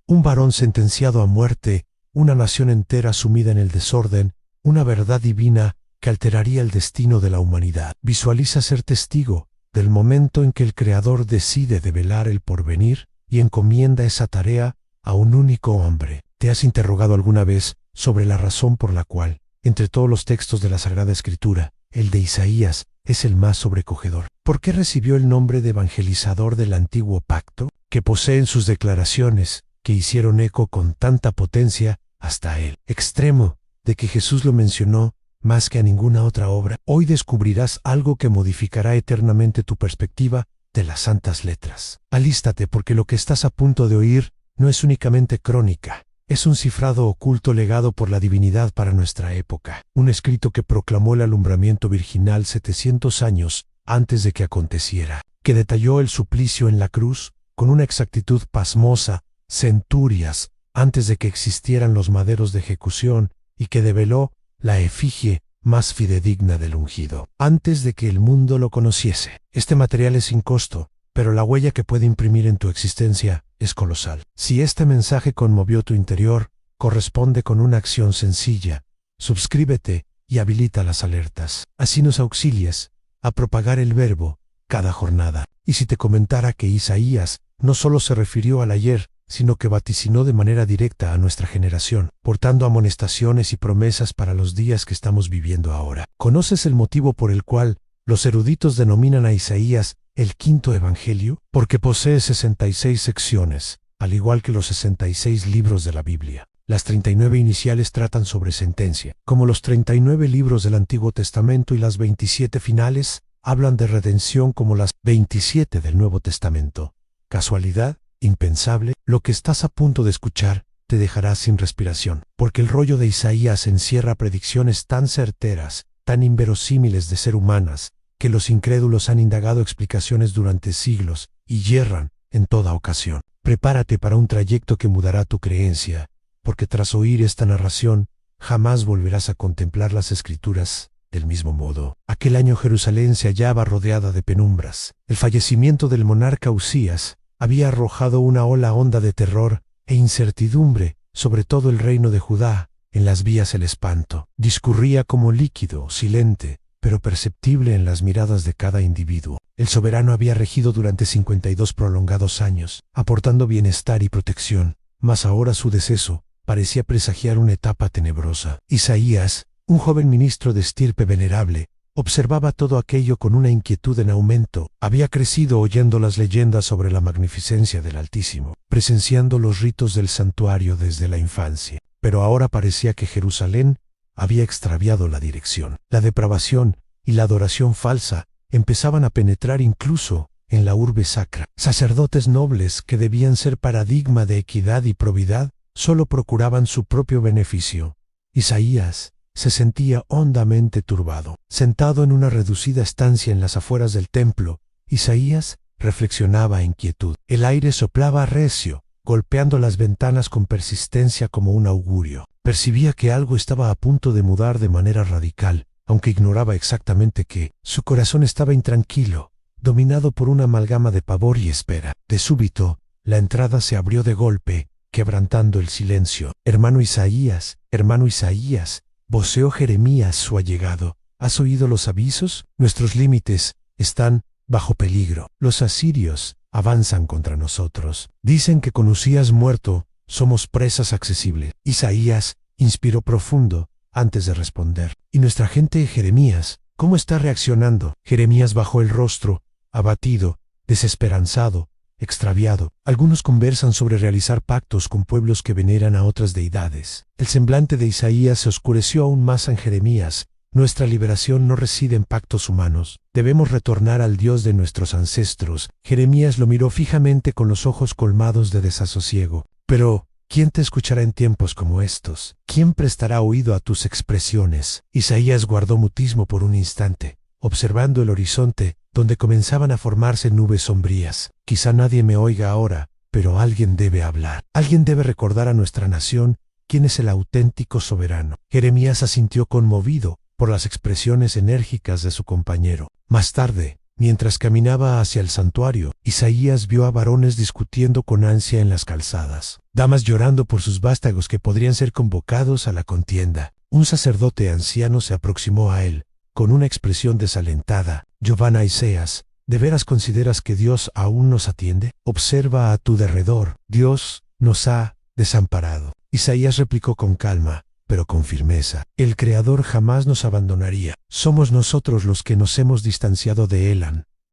un varón sentenciado a muerte, una nación entera sumida en el desorden, una verdad divina que alteraría el destino de la humanidad. Visualiza ser testigo del momento en que el Creador decide develar el porvenir y encomienda esa tarea a un único hombre. ¿Te has interrogado alguna vez sobre la razón por la cual, entre todos los textos de la Sagrada Escritura, el de Isaías es el más sobrecogedor? ¿Por qué recibió el nombre de evangelizador del antiguo pacto? Que posee en sus declaraciones, que hicieron eco con tanta potencia hasta el extremo de que Jesús lo mencionó más que a ninguna otra obra. Hoy descubrirás algo que modificará eternamente tu perspectiva de las santas letras. Alístate, porque lo que estás a punto de oír no es únicamente crónica, es un cifrado oculto legado por la divinidad para nuestra época, un escrito que proclamó el alumbramiento virginal 700 años antes de que aconteciera, que detalló el suplicio en la cruz con una exactitud pasmosa, centurias antes de que existieran los maderos de ejecución, y que develó la efigie más fidedigna del ungido, antes de que el mundo lo conociese. Este material es sin costo, pero la huella que puede imprimir en tu existencia es colosal. Si este mensaje conmovió tu interior, corresponde con una acción sencilla. Suscríbete y habilita las alertas. Así nos auxilias a propagar el verbo cada jornada. Y si te comentara que Isaías no solo se refirió al ayer, sino que vaticinó de manera directa a nuestra generación, portando amonestaciones y promesas para los días que estamos viviendo ahora. ¿Conoces el motivo por el cual los eruditos denominan a Isaías el quinto evangelio? Porque posee 66 secciones, al igual que los 66 libros de la Biblia. Las 39 iniciales tratan sobre sentencia, como los 39 libros del Antiguo Testamento, y las 27 finales hablan de redención como las 27 del Nuevo Testamento. ¿Casualidad? Impensable. Lo que estás a punto de escuchar te dejará sin respiración, porque el rollo de Isaías encierra predicciones tan certeras, tan inverosímiles de ser humanas, que los incrédulos han indagado explicaciones durante siglos y yerran en toda ocasión. Prepárate para un trayecto que mudará tu creencia, porque tras oír esta narración, jamás volverás a contemplar las Escrituras del mismo modo. Aquel año Jerusalén se hallaba rodeada de penumbras. El fallecimiento del monarca Usías había arrojado una ola honda de terror e incertidumbre sobre todo el reino de Judá. En las vías el espanto discurría como líquido, silente, pero perceptible en las miradas de cada individuo. El soberano había regido durante 52 prolongados años, aportando bienestar y protección, mas ahora su deceso parecía presagiar una etapa tenebrosa. Isaías, un joven ministro de estirpe venerable, observaba todo aquello con una inquietud en aumento. Había crecido oyendo las leyendas sobre la magnificencia del Altísimo, presenciando los ritos del santuario desde la infancia. Pero ahora parecía que Jerusalén había extraviado la dirección. La depravación y la adoración falsa empezaban a penetrar incluso en la urbe sacra. Sacerdotes nobles que debían ser paradigma de equidad y probidad solo procuraban su propio beneficio. Isaías se sentía hondamente turbado. Sentado en una reducida estancia en las afueras del templo, Isaías reflexionaba en quietud. El aire soplaba recio, golpeando las ventanas con persistencia como un augurio. Percibía que algo estaba a punto de mudar de manera radical, aunque ignoraba exactamente qué. Su corazón estaba intranquilo, dominado por una amalgama de pavor y espera. De súbito, la entrada se abrió de golpe, quebrantando el silencio. Hermano Isaías, voceó Jeremías, su allegado. ¿Has oído los avisos? Nuestros límites están bajo peligro. Los asirios avanzan contra nosotros. Dicen que con Usías muerto somos presas accesibles. Isaías inspiró profundo antes de responder. ¿Y nuestra gente, Jeremías? ¿Cómo está reaccionando? Jeremías bajó el rostro, abatido, desesperanzado, extraviado. Algunos conversan sobre realizar pactos con pueblos que veneran a otras deidades. El semblante de Isaías se oscureció aún más en Jeremías. Nuestra liberación no reside en pactos humanos. Debemos retornar al Dios de nuestros ancestros. Jeremías lo miró fijamente con los ojos colmados de desasosiego. Pero, ¿quién te escuchará en tiempos como estos? ¿Quién prestará oído a tus expresiones? Isaías guardó mutismo por un instante, observando el horizonte, donde comenzaban a formarse nubes sombrías. Quizá nadie me oiga ahora, pero alguien debe hablar. Alguien debe recordar a nuestra nación quién es el auténtico soberano. Jeremías asintió conmovido por las expresiones enérgicas de su compañero. Más tarde, Mientras caminaba hacia el santuario, Isaías vio a varones discutiendo con ansia en las calzadas, damas llorando por sus vástagos que podrían ser convocados a la contienda. Un sacerdote anciano se aproximó a él, con una expresión desalentada. Giovanna Isaías, ¿de veras consideras que Dios aún nos atiende? Observa a tu derredor, Dios nos ha desamparado. Isaías replicó con calma, pero con firmeza. El Creador jamás nos abandonaría. Somos nosotros los que nos hemos distanciado de Él.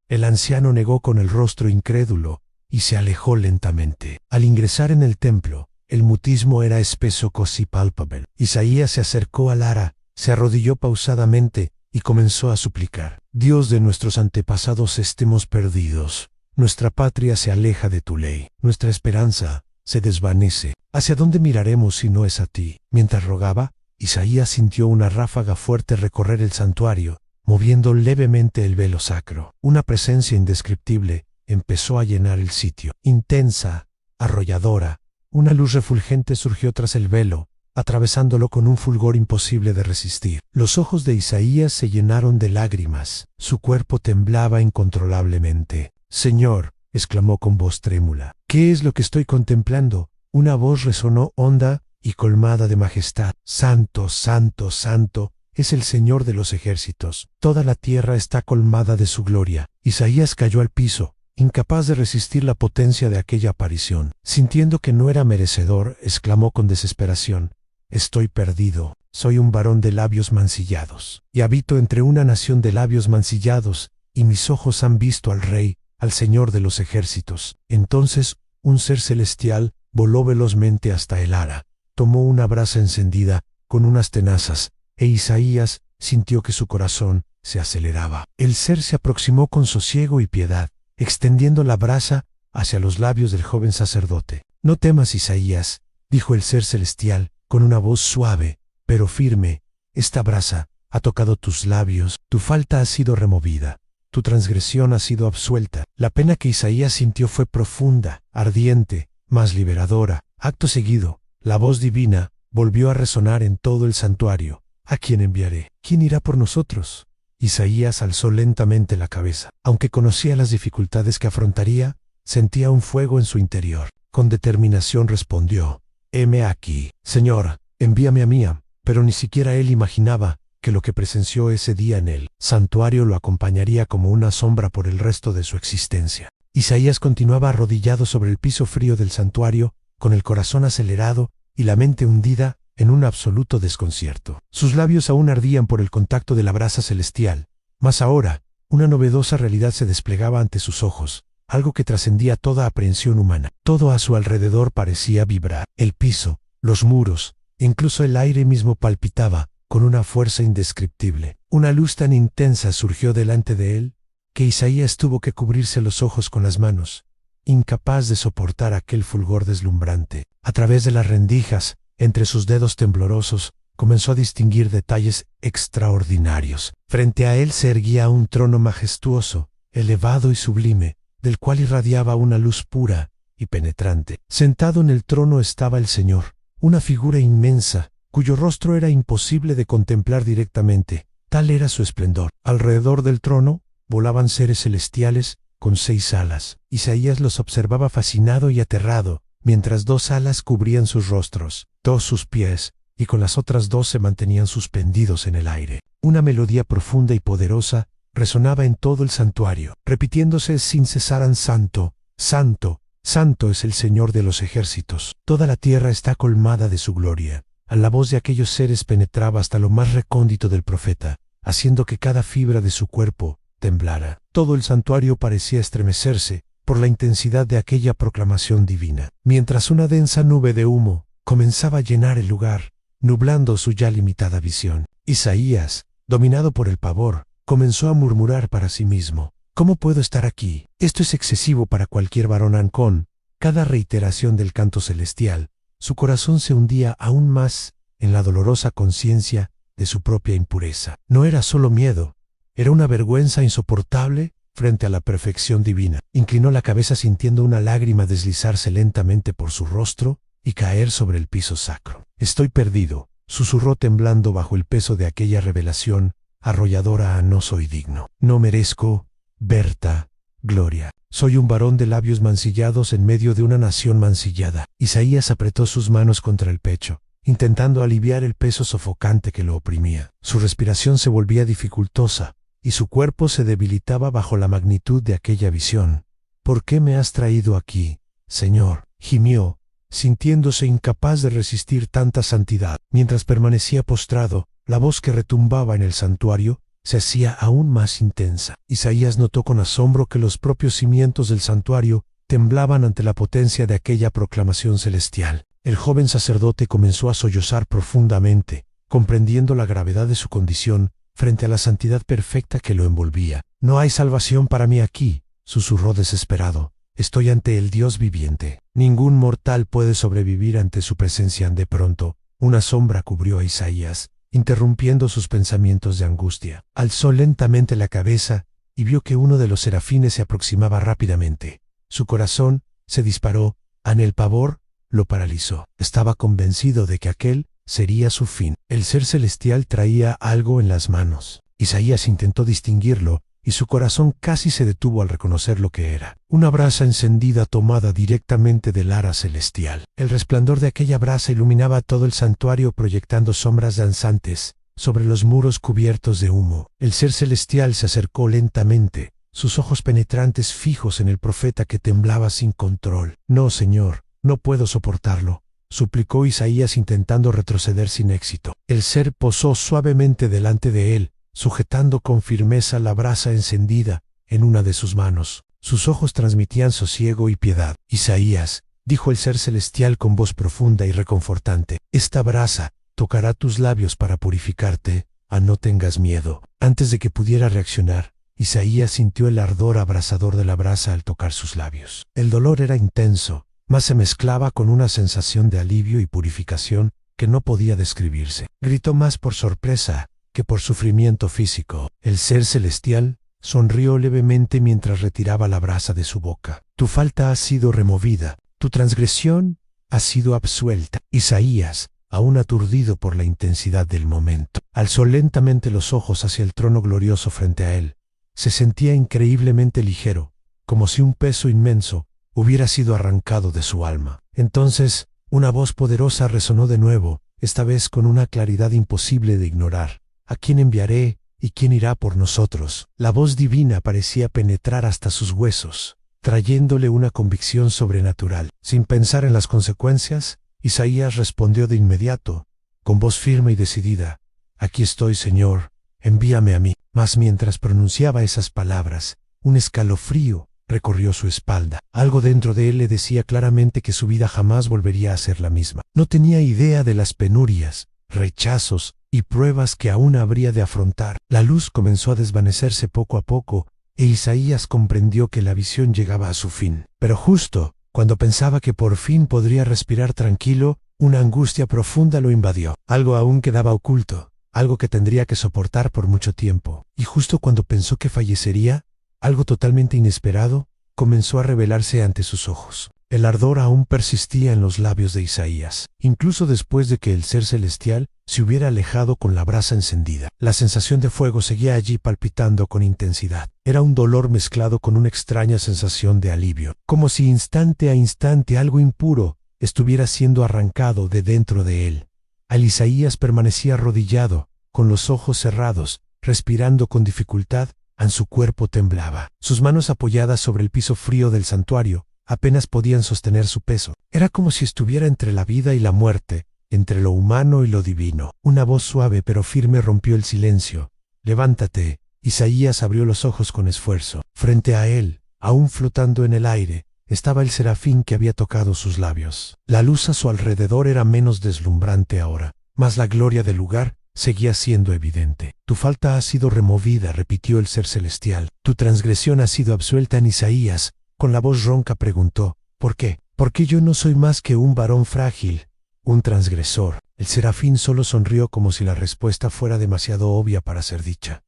El anciano negó con el rostro incrédulo y se alejó lentamente. Al ingresar en el templo, el mutismo era espeso, casi palpable. Isaías se acercó al ara, se arrodilló pausadamente y comenzó a suplicar. Dios de nuestros antepasados, estemos perdidos. Nuestra patria se aleja de tu ley. Nuestra esperanza se desvanece. ¿Hacia dónde miraremos si no es a ti? Mientras rogaba, Isaías sintió una ráfaga fuerte recorrer el santuario, moviendo levemente el velo sacro. Una presencia indescriptible empezó a llenar el sitio. Intensa, arrolladora, una luz refulgente surgió tras el velo, atravesándolo con un fulgor imposible de resistir. Los ojos de Isaías se llenaron de lágrimas. Su cuerpo temblaba incontrolablemente. Señor, exclamó con voz trémula, ¿qué es lo que estoy contemplando? Una voz resonó honda y colmada de majestad. Santo, santo, santo, es el Señor de los ejércitos. Toda la tierra está colmada de su gloria. Isaías cayó al piso, incapaz de resistir la potencia de aquella aparición. Sintiendo que no era merecedor, exclamó con desesperación, estoy perdido. Soy un varón de labios mancillados, y habito entre una nación de labios mancillados, y mis ojos han visto al Rey, al Señor de los ejércitos. Entonces, un ser celestial voló velozmente hasta el ara, tomó una brasa encendida con unas tenazas, e Isaías sintió que su corazón se aceleraba. El ser se aproximó con sosiego y piedad, extendiendo la brasa hacia los labios del joven sacerdote. No temas, Isaías, dijo el ser celestial, con una voz suave, pero firme, esta brasa ha tocado tus labios, tu falta ha sido removida. Tu transgresión ha sido absuelta. La pena que Isaías sintió fue profunda, ardiente, mas liberadora. Acto seguido, la voz divina volvió a resonar en todo el santuario. ¿A quién enviaré? ¿Quién irá por nosotros? Isaías alzó lentamente la cabeza. Aunque conocía las dificultades que afrontaría, sentía un fuego en su interior. Con determinación respondió, heme aquí. Señor, envíame a mí. Pero ni siquiera él imaginaba que lo que presenció ese día en el santuario lo acompañaría como una sombra por el resto de su existencia. Isaías continuaba arrodillado sobre el piso frío del santuario, con el corazón acelerado y la mente hundida en un absoluto desconcierto. Sus labios aún ardían por el contacto de la brasa celestial, mas ahora, una novedosa realidad se desplegaba ante sus ojos, algo que trascendía toda aprehensión humana. Todo a su alrededor parecía vibrar. El piso, los muros, incluso el aire mismo palpitaba con una fuerza indescriptible. Una luz tan intensa surgió delante de él, que Isaías tuvo que cubrirse los ojos con las manos, incapaz de soportar aquel fulgor deslumbrante. A través de las rendijas, entre sus dedos temblorosos, comenzó a distinguir detalles extraordinarios. Frente a él se erguía un trono majestuoso, elevado y sublime, del cual irradiaba una luz pura y penetrante. Sentado en el trono estaba el Señor, una figura inmensa, cuyo rostro era imposible de contemplar directamente, tal era su esplendor. Alrededor del trono volaban seres celestiales con 6 alas. Isaías los observaba fascinado y aterrado, mientras 2 alas cubrían sus rostros, 2 sus pies, y con las otras 2 se mantenían suspendidos en el aire. Una melodía profunda y poderosa resonaba en todo el santuario, repitiéndose sin cesar: Santo, Santo, Santo es el Señor de los ejércitos. Toda la tierra está colmada de su gloria. La voz de aquellos seres penetraba hasta lo más recóndito del profeta, haciendo que cada fibra de su cuerpo temblara. Todo el santuario parecía estremecerse por la intensidad de aquella proclamación divina, mientras una densa nube de humo comenzaba a llenar el lugar, nublando su ya limitada visión. Isaías, dominado por el pavor, comenzó a murmurar para sí mismo: ¿cómo puedo estar aquí? Esto es excesivo para cualquier varón. Con cada reiteración del canto celestial, su corazón se hundía aún más en la dolorosa conciencia de su propia impureza. No era solo miedo, era una vergüenza insoportable frente a la perfección divina. Inclinó la cabeza sintiendo una lágrima deslizarse lentamente por su rostro y caer sobre el piso sacro. Estoy perdido, susurró temblando bajo el peso de aquella revelación arrolladora: no soy digno. No merezco Berta, Gloria. Soy un varón de labios mancillados en medio de una nación mancillada. Isaías apretó sus manos contra el pecho, intentando aliviar el peso sofocante que lo oprimía. Su respiración se volvía dificultosa, y su cuerpo se debilitaba bajo la magnitud de aquella visión. ¿Por qué me has traído aquí, Señor?, gimió, sintiéndose incapaz de resistir tanta santidad. Mientras permanecía postrado, la voz que retumbaba en el santuario se hacía aún más intensa. Isaías notó con asombro que los propios cimientos del santuario temblaban ante la potencia de aquella proclamación celestial. El joven sacerdote comenzó a sollozar profundamente, comprendiendo la gravedad de su condición frente a la santidad perfecta que lo envolvía. «No hay salvación para mí aquí», susurró desesperado. «Estoy ante el Dios viviente. Ningún mortal puede sobrevivir ante su presencia». De pronto, una sombra cubrió a Isaías, interrumpiendo sus pensamientos de angustia. Alzó lentamente la cabeza y vio que uno de los serafines se aproximaba rápidamente. Su corazón se disparó, el pavor lo paralizó. Estaba convencido de que aquel sería su fin. El ser celestial traía algo en las manos. Isaías intentó distinguirlo, y su corazón casi se detuvo al reconocer lo que era. Una brasa encendida tomada directamente del ara celestial. El resplandor de aquella brasa iluminaba todo el santuario proyectando sombras danzantes sobre los muros cubiertos de humo. El ser celestial se acercó lentamente, sus ojos penetrantes fijos en el profeta que temblaba sin control. «No, Señor, no puedo soportarlo», suplicó Isaías intentando retroceder sin éxito. El ser posó suavemente delante de él, sujetando con firmeza la brasa encendida en una de sus manos. Sus ojos transmitían sosiego y piedad. «Isaías», dijo el ser celestial con voz profunda y reconfortante, «esta brasa tocará tus labios para purificarte. No tengas miedo». Antes de que pudiera reaccionar, Isaías sintió el ardor abrasador de la brasa al tocar sus labios. El dolor era intenso, mas se mezclaba con una sensación de alivio y purificación que no podía describirse. Gritó más por sorpresa que por sufrimiento físico. El ser celestial sonrió levemente mientras retiraba la brasa de su boca. «Tu falta ha sido removida, tu transgresión ha sido absuelta». Isaías, aún aturdido por la intensidad del momento, alzó lentamente los ojos hacia el trono glorioso frente a él. Se sentía increíblemente ligero, como si un peso inmenso hubiera sido arrancado de su alma. Entonces, una voz poderosa resonó de nuevo, esta vez con una claridad imposible de ignorar. «¿A quién enviaré y quién irá por nosotros?». La voz divina parecía penetrar hasta sus huesos, trayéndole una convicción sobrenatural. Sin pensar en las consecuencias, Isaías respondió de inmediato, con voz firme y decidida: «Aquí estoy, Señor, envíame a mí». Mas mientras pronunciaba esas palabras, un escalofrío recorrió su espalda. Algo dentro de él le decía claramente que su vida jamás volvería a ser la misma. No tenía idea de las penurias, rechazos y pruebas que aún habría de afrontar. La luz comenzó a desvanecerse poco a poco, e Isaías comprendió que la visión llegaba a su fin. Pero justo cuando pensaba que por fin podría respirar tranquilo, una angustia profunda lo invadió. Algo aún quedaba oculto, algo que tendría que soportar por mucho tiempo. Y justo cuando pensó que fallecería, algo totalmente inesperado comenzó a revelarse ante sus ojos. El ardor aún persistía en los labios de Isaías, incluso después de que el ser celestial se hubiera alejado con la brasa encendida. La sensación de fuego seguía allí palpitando con intensidad. Era un dolor mezclado con una extraña sensación de alivio, como si instante a instante algo impuro estuviera siendo arrancado de dentro de él. Isaías permanecía arrodillado, con los ojos cerrados, respirando con dificultad. Su cuerpo temblaba. Sus manos apoyadas sobre el piso frío del santuario apenas podían sostener su peso. Era como si estuviera entre la vida y la muerte, entre lo humano y lo divino. Una voz suave pero firme rompió el silencio. «Levántate». Isaías abrió los ojos con esfuerzo. Frente a él, aún flotando en el aire, estaba el serafín que había tocado sus labios. La luz a su alrededor era menos deslumbrante ahora, mas la gloria del lugar seguía siendo evidente. «Tu falta ha sido removida», repitió el ser celestial. «Tu transgresión ha sido absuelta». En Isaías, con la voz ronca, preguntó: «¿Por qué? ¿Por qué yo no soy más que un varón frágil, un transgresor?» El serafín solo sonrió como si la respuesta fuera demasiado obvia para ser dicha.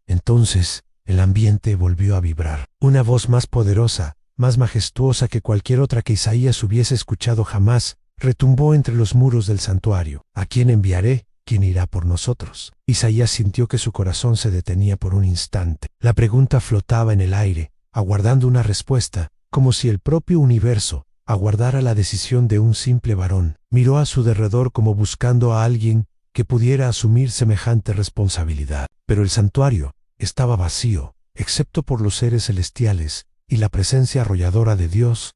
Entonces, el ambiente volvió a vibrar. Una voz más poderosa, más majestuosa que cualquier otra que Isaías hubiese escuchado jamás, retumbó entre los muros del santuario. «¿A quién enviaré ¿quién irá por nosotros? Isaías sintió que su corazón se detenía por un instante. La pregunta flotaba en el aire, aguardando una respuesta, como si el propio universo aguardara la decisión de un simple varón. Miró a su derredor como buscando a alguien que pudiera asumir semejante responsabilidad. Pero el santuario estaba vacío, excepto por los seres celestiales y la presencia arrolladora de Dios.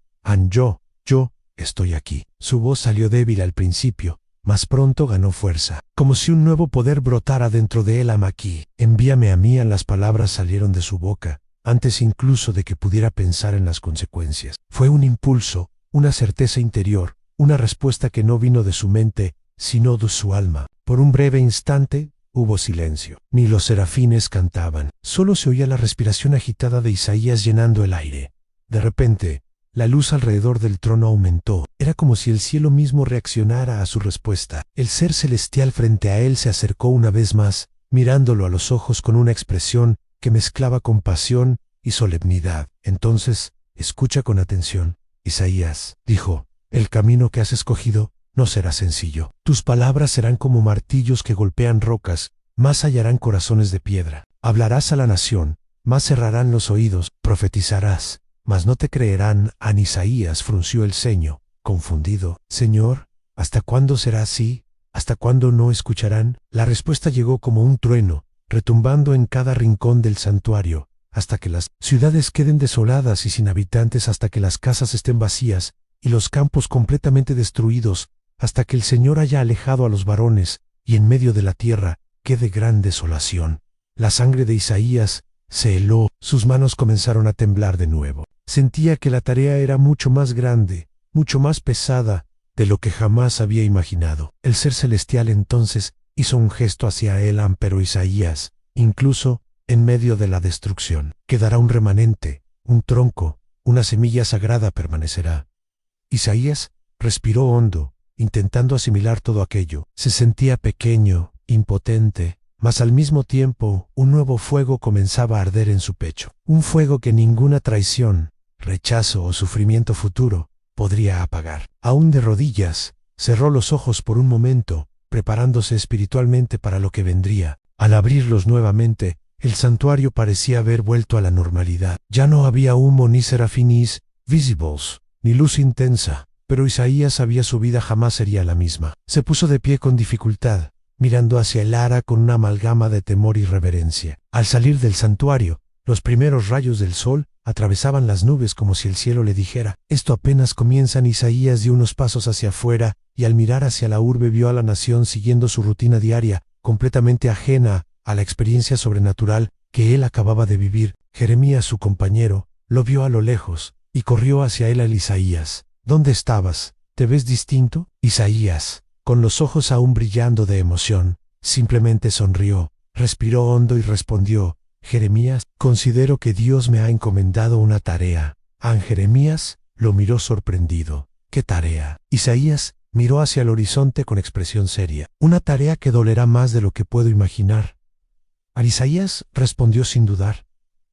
Yo estoy aquí. Su voz salió débil al principio, mas pronto ganó fuerza, como si un nuevo poder brotara dentro de él. Aquí, envíame a mí. Las palabras salieron de su boca, antes incluso de que pudiera pensar en las consecuencias. Fue un impulso, una certeza interior, una respuesta que no vino de su mente, sino de su alma. Por un breve instante, hubo silencio. Ni los serafines cantaban. Solo se oía la respiración agitada de Isaías llenando el aire. De repente, la luz alrededor del trono aumentó. Era como si el cielo mismo reaccionara a su respuesta. El ser celestial frente a él se acercó una vez más, mirándolo a los ojos con una expresión que mezclaba compasión y solemnidad. Entonces, escucha con atención, Isaías, dijo, el camino que has escogido no será sencillo. Tus palabras serán como martillos que golpean rocas, más hallarán corazones de piedra. Hablarás a la nación, más cerrarán los oídos. Profetizarás, mas no te creerán. Isaías frunció el ceño, confundido. Señor, ¿hasta cuándo será así? ¿Hasta cuándo no escucharán? La respuesta llegó como un trueno, retumbando en cada rincón del santuario, hasta que las ciudades queden desoladas y sin habitantes, hasta que las casas estén vacías y los campos completamente destruidos, hasta que el Señor haya alejado a los varones y en medio de la tierra quede gran desolación. La sangre de Isaías se heló, sus manos comenzaron a temblar de nuevo. Sentía que la tarea era mucho más grande, mucho más pesada de lo que jamás había imaginado. El ser celestial entonces hizo un gesto hacia él, pero Isaías, incluso en medio de la destrucción, quedará un remanente, un tronco, una semilla sagrada permanecerá. Isaías respiró hondo, intentando asimilar todo aquello. Se sentía pequeño, impotente, mas al mismo tiempo un nuevo fuego comenzaba a arder en su pecho. Un fuego que ninguna traición, rechazo o sufrimiento futuro podría apagar. Aún de rodillas, cerró los ojos por un momento, preparándose espiritualmente para lo que vendría. Al abrirlos nuevamente, el santuario parecía haber vuelto a la normalidad. Ya no había humo ni serafines visibles, ni luz intensa, pero Isaías sabía su vida jamás sería la misma. Se puso de pie con dificultad, mirando hacia el ara con una amalgama de temor y reverencia. Al salir del santuario, los primeros rayos del sol atravesaban las nubes como si el cielo le dijera, esto apenas comienza. Isaías dio unos pasos hacia afuera y al mirar hacia la urbe vio a la nación siguiendo su rutina diaria, completamente ajena a la experiencia sobrenatural que él acababa de vivir. Jeremías, su compañero, lo vio a lo lejos y corrió hacia él. Isaías, ¿dónde estabas? ¿Te ves distinto? Isaías, con los ojos aún brillando de emoción, simplemente sonrió, respiró hondo y respondió, Jeremías, considero que Dios me ha encomendado una tarea. Jeremías lo miró sorprendido. ¿Qué tarea? Isaías miró hacia el horizonte con expresión seria. Una tarea que dolerá más de lo que puedo imaginar. Isaías respondió sin dudar,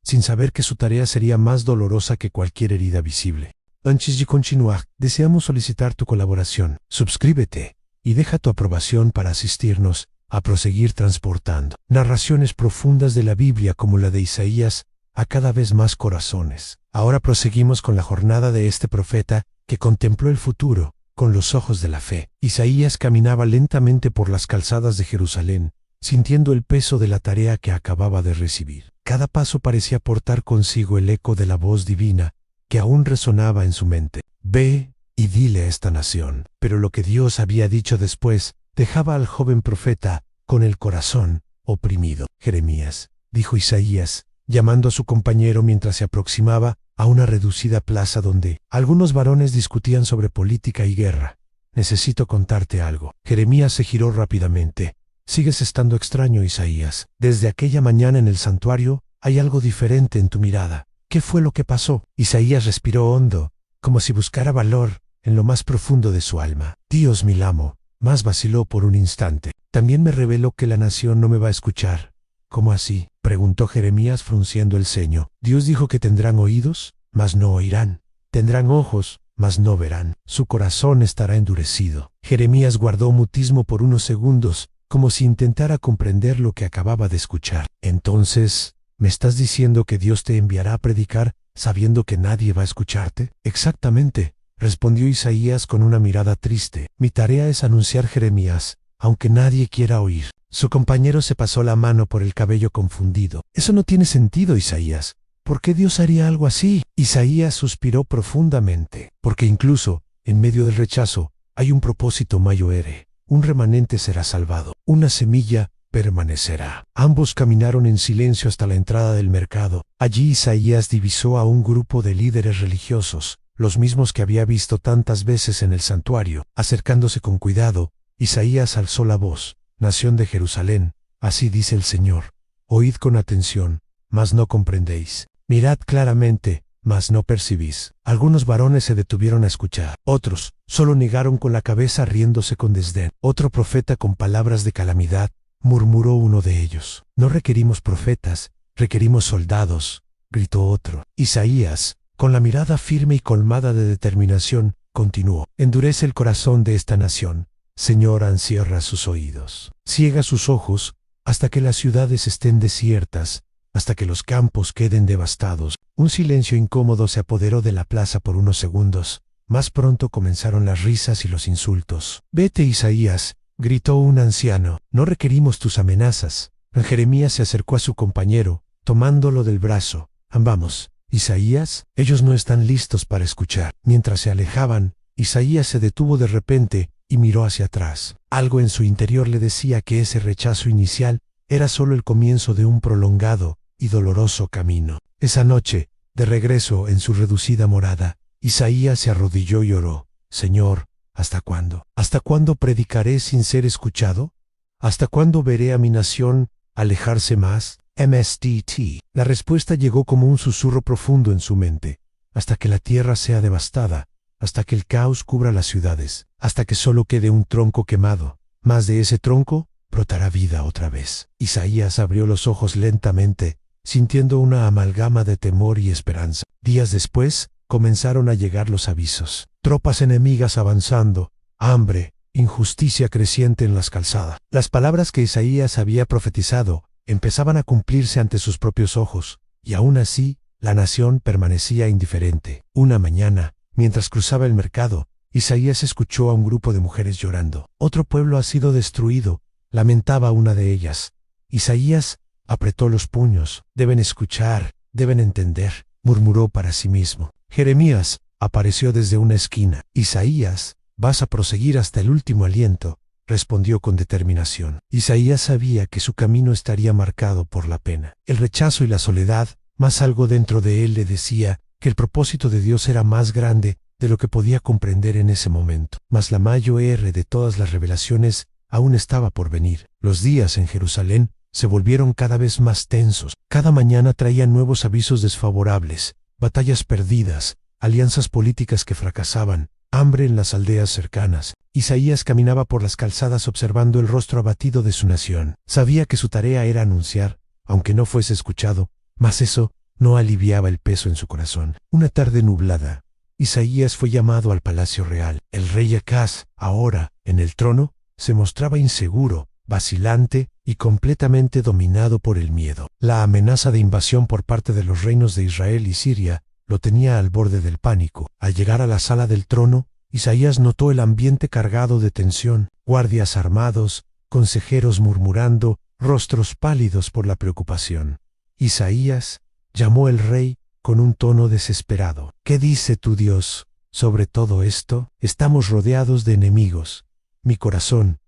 sin saber que su tarea sería más dolorosa que cualquier herida visible. Antes de continuar, deseamos solicitar tu colaboración. Suscríbete y deja tu aprobación para asistirnos a proseguir transportando narraciones profundas de la Biblia como la de Isaías a cada vez más corazones. Ahora proseguimos con la jornada de este profeta que contempló el futuro con los ojos de la fe. Isaías caminaba lentamente por las calzadas de Jerusalén, sintiendo el peso de la tarea que acababa de recibir. Cada paso parecía portar consigo el eco de la voz divina que aún resonaba en su mente. Ve y dile a esta nación. Pero lo que Dios había dicho después dejaba al joven profeta con el corazón oprimido. Jeremías, dijo Isaías, llamando a su compañero mientras se aproximaba a una reducida plaza donde algunos varones discutían sobre política y guerra. Necesito contarte algo. Jeremías se giró rápidamente. Sigues estando extraño, Isaías. Desde aquella mañana en el santuario hay algo diferente en tu mirada. ¿Qué fue lo que pasó? Isaías respiró hondo, como si buscara valor en lo más profundo de su alma. Dios mi amo, más vaciló por un instante. También me reveló que la nación no me va a escuchar. ¿Cómo así? Preguntó Jeremías frunciendo el ceño. Dios dijo que tendrán oídos, mas no oirán. Tendrán ojos, mas no verán. Su corazón estará endurecido. Jeremías guardó mutismo por unos segundos, como si intentara comprender lo que acababa de escuchar. Entonces, ¿me estás diciendo que Dios te enviará a predicar sabiendo que nadie va a escucharte? Exactamente, respondió Isaías con una mirada triste. Mi tarea es anunciar Jeremías, aunque nadie quiera oír. Su compañero se pasó la mano por el cabello confundido. Eso no tiene sentido, Isaías. ¿Por qué Dios haría algo así? Isaías suspiró profundamente, porque incluso, en medio del rechazo, hay un propósito mayor. Un remanente será salvado. Una semilla permanecerá. Ambos caminaron en silencio hasta la entrada del mercado. Allí Isaías divisó a un grupo de líderes religiosos, los mismos que había visto tantas veces en el santuario. Acercándose con cuidado, Isaías alzó la voz. Nación de Jerusalén, así dice el Señor. Oíd con atención, mas no comprendéis. Mirad claramente, mas no percibís. Algunos varones se detuvieron a escuchar. Otros solo negaron con la cabeza riéndose con desdén. Otro profeta con palabras de calamidad, murmuró uno de ellos. No requerimos profetas, requerimos soldados, gritó otro. Isaías, con la mirada firme y colmada de determinación, continuó. Endurece el corazón de esta nación. Señor, encierra sus oídos. Ciega sus ojos, hasta que las ciudades estén desiertas, hasta que los campos queden devastados. Un silencio incómodo se apoderó de la plaza por unos segundos. Más pronto comenzaron las risas y los insultos. Vete, Isaías, gritó un anciano. No requerimos tus amenazas. Jeremías se acercó a su compañero, tomándolo del brazo. Vamos, Isaías, ellos no están listos para escuchar. Mientras se alejaban, Isaías se detuvo de repente y miró hacia atrás. Algo en su interior le decía que ese rechazo inicial era solo el comienzo de un prolongado y doloroso camino. Esa noche, de regreso en su reducida morada, Isaías se arrodilló y oró. Señor, ¿hasta cuándo? ¿Hasta cuándo predicaré sin ser escuchado? ¿Hasta cuándo veré a mi nación alejarse más? MSDT. La respuesta llegó como un susurro profundo en su mente. Hasta que la tierra sea devastada, hasta que el caos cubra las ciudades, hasta que solo quede un tronco quemado. Más de ese tronco brotará vida otra vez. Isaías abrió los ojos lentamente, sintiendo una amalgama de temor y esperanza. Días después, comenzaron a llegar los avisos. Tropas enemigas avanzando, hambre, injusticia creciente en las calzadas. Las palabras que Isaías había profetizado empezaban a cumplirse ante sus propios ojos, y aún así, la nación permanecía indiferente. Una mañana, mientras cruzaba el mercado, Isaías escuchó a un grupo de mujeres llorando. Otro pueblo ha sido destruido, lamentaba una de ellas. Isaías apretó los puños. Deben escuchar, deben entender, murmuró para sí mismo. Jeremías apareció desde una esquina. Isaías, vas a proseguir hasta el último aliento, respondió con determinación. Isaías sabía que su camino estaría marcado por la pena, el rechazo y la soledad, mas algo dentro de él le decía que el propósito de Dios era más grande de lo que podía comprender en ese momento. Mas la mayor de todas las revelaciones aún estaba por venir. Los días en Jerusalén se volvieron cada vez más tensos. Cada mañana traían nuevos avisos desfavorables, batallas perdidas, alianzas políticas que fracasaban, hambre en las aldeas cercanas. Isaías caminaba por las calzadas observando el rostro abatido de su nación. Sabía que su tarea era anunciar, aunque no fuese escuchado, mas eso no aliviaba el peso en su corazón. Una tarde nublada, Isaías fue llamado al palacio real. El rey Acaz, ahora en el trono, se mostraba inseguro, vacilante y completamente dominado por el miedo. La amenaza de invasión por parte de los reinos de Israel y Siria lo tenía al borde del pánico. Al llegar a la sala del trono, Isaías notó el ambiente cargado de tensión, guardias armados, consejeros murmurando, rostros pálidos por la preocupación. Isaías llamó el rey con un tono desesperado. ¿Qué dice tu Dios sobre todo esto? Estamos rodeados de enemigos. Mi corazón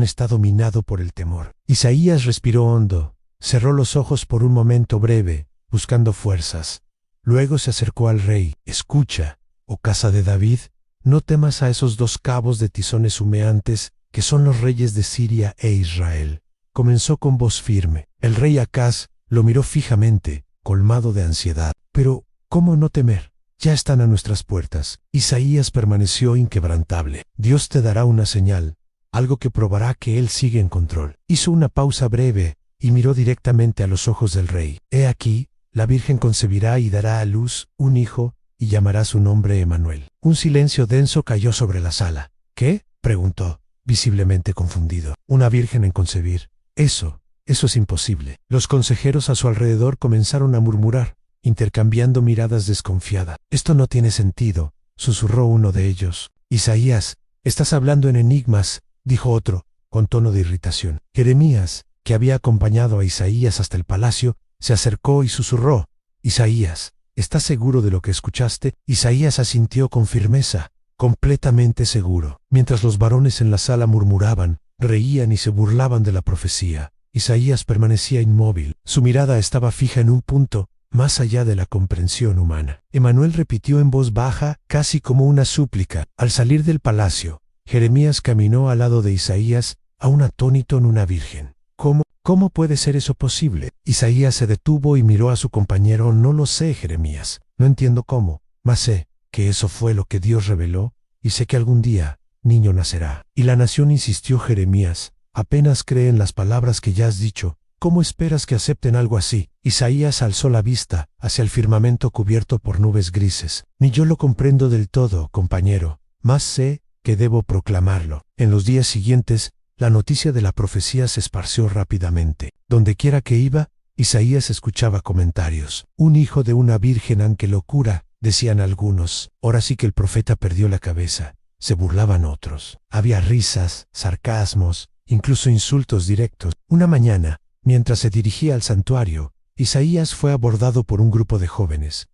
está dominado por el temor. Isaías respiró hondo, cerró los ojos por un momento breve, buscando fuerzas. Luego se acercó al rey. Escucha, oh casa de David, no temas a esos dos cabos de tizones humeantes que son los reyes de Siria e Israel. Comenzó con voz firme. El rey Acaz lo miró fijamente, colmado de ansiedad. Pero, ¿cómo no temer? Ya están a nuestras puertas. Isaías permaneció inquebrantable. Dios te dará una señal, algo que probará que Él sigue en control. Hizo una pausa breve y miró directamente a los ojos del rey. He aquí, la Virgen concebirá y dará a luz un hijo y llamará su nombre Emanuel. Un silencio denso cayó sobre la sala. ¿Qué? Preguntó. visiblemente confundido. Una virgen en concebir. Eso es imposible. Los consejeros a su alrededor comenzaron a murmurar, intercambiando miradas desconfiadas. Esto no tiene sentido, susurró uno de ellos. Isaías, estás hablando en enigmas, dijo otro, con tono de irritación. Jeremías, que había acompañado a Isaías hasta el palacio, se acercó y susurró. Isaías, ¿estás seguro de lo que escuchaste? Isaías asintió con firmeza, completamente seguro. Mientras los varones en la sala murmuraban, reían y se burlaban de la profecía, Isaías permanecía inmóvil. Su mirada estaba fija en un punto, más allá de la comprensión humana. Emanuel repitió en voz baja, casi como una súplica. Al salir del palacio, Jeremías caminó al lado de Isaías, aún atónito en una virgen. ¿Cómo puede ser eso posible? Isaías se detuvo y miró a su compañero. No lo sé, Jeremías. No entiendo cómo, mas sé que eso fue lo que Dios reveló, y sé que algún día, niño nacerá. Y la nación insistió. Jeremías, apenas cree en las palabras que ya has dicho. ¿Cómo esperas que acepten algo así? Isaías alzó la vista hacia el firmamento cubierto por nubes grises. Ni yo lo comprendo del todo, compañero, mas sé que debo proclamarlo. En los días siguientes, la noticia de la profecía se esparció rápidamente. Dondequiera que iba, Isaías escuchaba comentarios. Un hijo de una virgen, ¡qué locura!, decían algunos. Ahora sí que el profeta perdió la cabeza. Se burlaban otros. Había risas, sarcasmos, incluso insultos directos. Una mañana, mientras se dirigía al santuario, Isaías fue abordado por un grupo de jóvenes.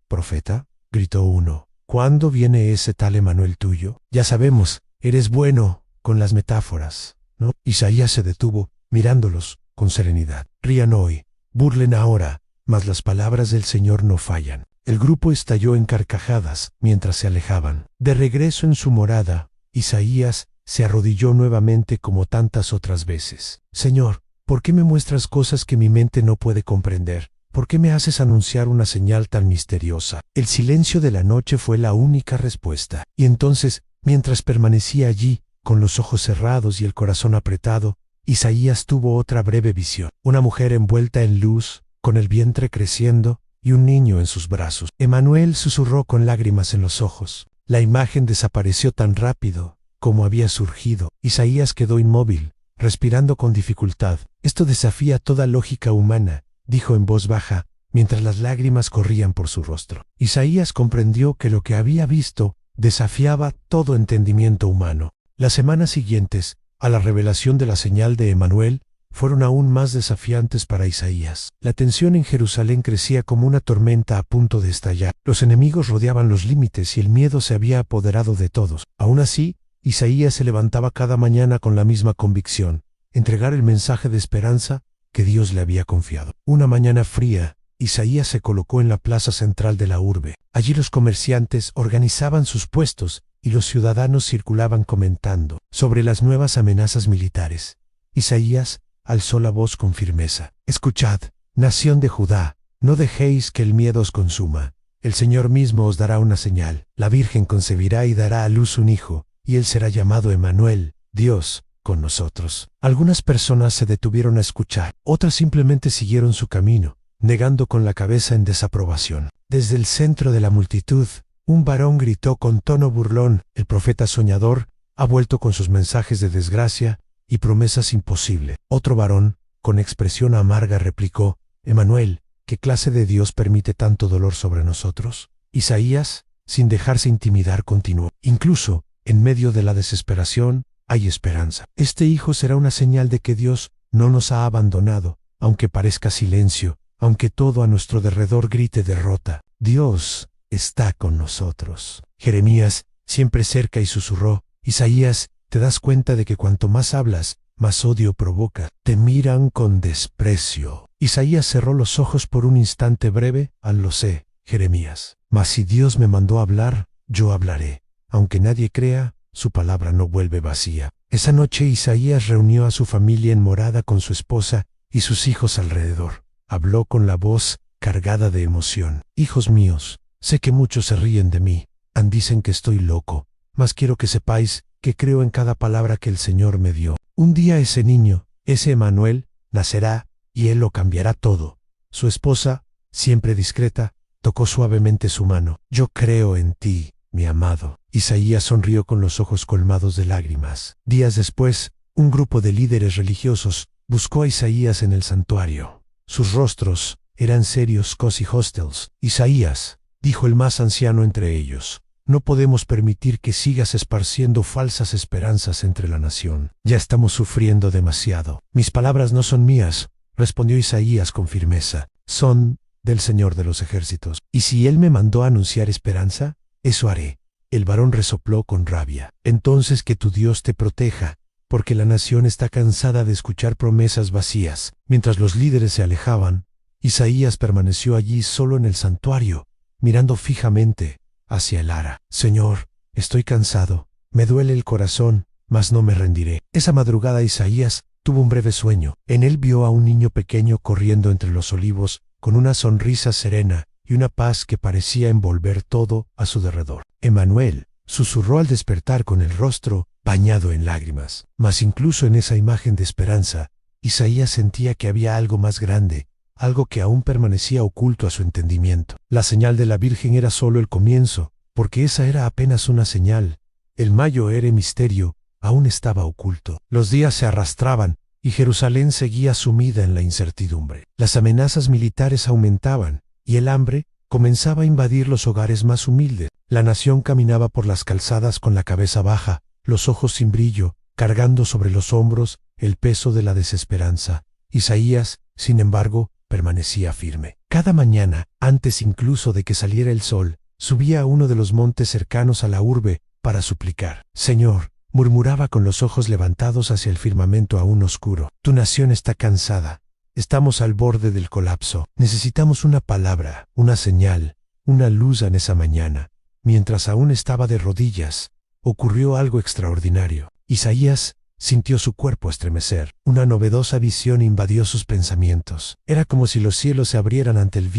Profeta, gritó uno, ¿cuándo viene ese tal Emanuel tuyo? Ya sabemos, eres bueno con las metáforas, ¿no? Isaías se detuvo, mirándolos con serenidad. Rían hoy, burlen ahora, mas las palabras del Señor no fallan. El grupo estalló en carcajadas mientras se alejaban. De regreso en su morada, Isaías se arrodilló nuevamente como tantas otras veces. Señor, ¿por qué me muestras cosas que mi mente no puede comprender? ¿Por qué me haces anunciar una señal tan misteriosa? El silencio de la noche fue la única respuesta. Y entonces, mientras permanecía allí, con los ojos cerrados y el corazón apretado, Isaías tuvo otra breve visión. Una mujer envuelta en luz, con el vientre creciendo, y un niño en sus brazos. Emanuel susurró con lágrimas en los ojos. La imagen desapareció tan rápido como había surgido. Isaías quedó inmóvil, respirando con dificultad. Esto desafía toda lógica humana, dijo en voz baja, mientras las lágrimas corrían por su rostro. Isaías comprendió que lo que había visto desafiaba todo entendimiento humano. Las semanas siguientes, a la revelación de la señal de Emanuel, fueron aún más desafiantes para Isaías. La tensión en Jerusalén crecía como una tormenta a punto de estallar. Los enemigos rodeaban los límites y el miedo se había apoderado de todos. Aún así, Isaías se levantaba cada mañana con la misma convicción: entregar el mensaje de esperanza que Dios le había confiado. Una mañana fría, Isaías se colocó en la plaza central de la urbe. Allí los comerciantes organizaban sus puestos y los ciudadanos circulaban comentando sobre las nuevas amenazas militares. Isaías alzó la voz con firmeza. Escuchad, nación de Judá, no dejéis que el miedo os consuma. El Señor mismo os dará una señal. La Virgen concebirá y dará a luz un hijo, y él será llamado Emanuel, Dios con nosotros. Algunas personas se detuvieron a escuchar, otras simplemente siguieron su camino, negando con la cabeza en desaprobación. Desde el centro de la multitud, un varón gritó con tono burlón: el profeta soñador ha vuelto con sus mensajes de desgracia y promesas imposibles. Otro varón, con expresión amarga, replicó: Emanuel, ¿qué clase de Dios permite tanto dolor sobre nosotros? Isaías, sin dejarse intimidar, continuó: incluso en medio de la desesperación, hay esperanza. Este hijo será una señal de que Dios no nos ha abandonado, aunque parezca silencio, aunque todo a nuestro derredor grite derrota. Dios está con nosotros. Jeremías, siempre cerca, y susurró: Isaías, ¿te das cuenta de que cuanto más hablas, más odio provoca? Te miran con desprecio. Isaías cerró los ojos por un instante breve. Lo sé, Jeremías, mas si Dios me mandó hablar, yo hablaré. Aunque nadie crea, su palabra no vuelve vacía. Esa noche Isaías reunió a su familia en morada con su esposa y sus hijos alrededor. Habló con la voz cargada de emoción: hijos míos, sé que muchos se ríen de mí, dicen que estoy loco, mas quiero que sepáis que creo en cada palabra que el Señor me dio. Un día ese niño, ese Emanuel, nacerá y él lo cambiará todo. Su esposa, siempre discreta, tocó suavemente su mano. Yo creo en ti, mi amado. Isaías sonrió con los ojos colmados de lágrimas. Días después, un grupo de líderes religiosos buscó a Isaías en el santuario. Sus rostros eran serios y hostiles. Isaías, dijo el más anciano entre ellos, no podemos permitir que sigas esparciendo falsas esperanzas entre la nación. Ya estamos sufriendo demasiado. Mis palabras no son mías, respondió Isaías con firmeza. Son del Señor de los ejércitos. ¿Y si Él me mandó a anunciar esperanza? Eso haré. El varón resopló con rabia. Entonces que tu Dios te proteja, porque la nación está cansada de escuchar promesas vacías. Mientras los líderes se alejaban, Isaías permaneció allí solo en el santuario, mirando fijamente hacia el ara. Señor, estoy cansado, me duele el corazón, mas no me rendiré. Esa madrugada Isaías tuvo un breve sueño. En él vio a un niño pequeño corriendo entre los olivos, con una sonrisa serena y una paz que parecía envolver todo a su derredor. Emmanuel, susurró al despertar con el rostro bañado en lágrimas. Mas incluso en esa imagen de esperanza, Isaías sentía que había algo más grande, algo que aún permanecía oculto a su entendimiento. La señal de la Virgen era solo el comienzo, porque esa era apenas una señal. El mayor misterio aún estaba oculto. Los días se arrastraban, y Jerusalén seguía sumida en la incertidumbre. Las amenazas militares aumentaban, y el hambre comenzaba a invadir los hogares más humildes. La nación caminaba por las calzadas con la cabeza baja, los ojos sin brillo, cargando sobre los hombros el peso de la desesperanza. Isaías, sin embargo, permanecía firme. Cada mañana, antes incluso de que saliera el sol, subía a uno de los montes cercanos a la urbe para suplicar. Señor, murmuraba con los ojos levantados hacia el firmamento aún oscuro, tu nación está cansada. Estamos al borde del colapso. Necesitamos una palabra, una señal, una luz en esa mañana. Mientras aún estaba de rodillas, ocurrió algo extraordinario. Isaías sintió su cuerpo estremecer. Una novedosa visión invadió sus pensamientos. Era como si los cielos se abrieran ante el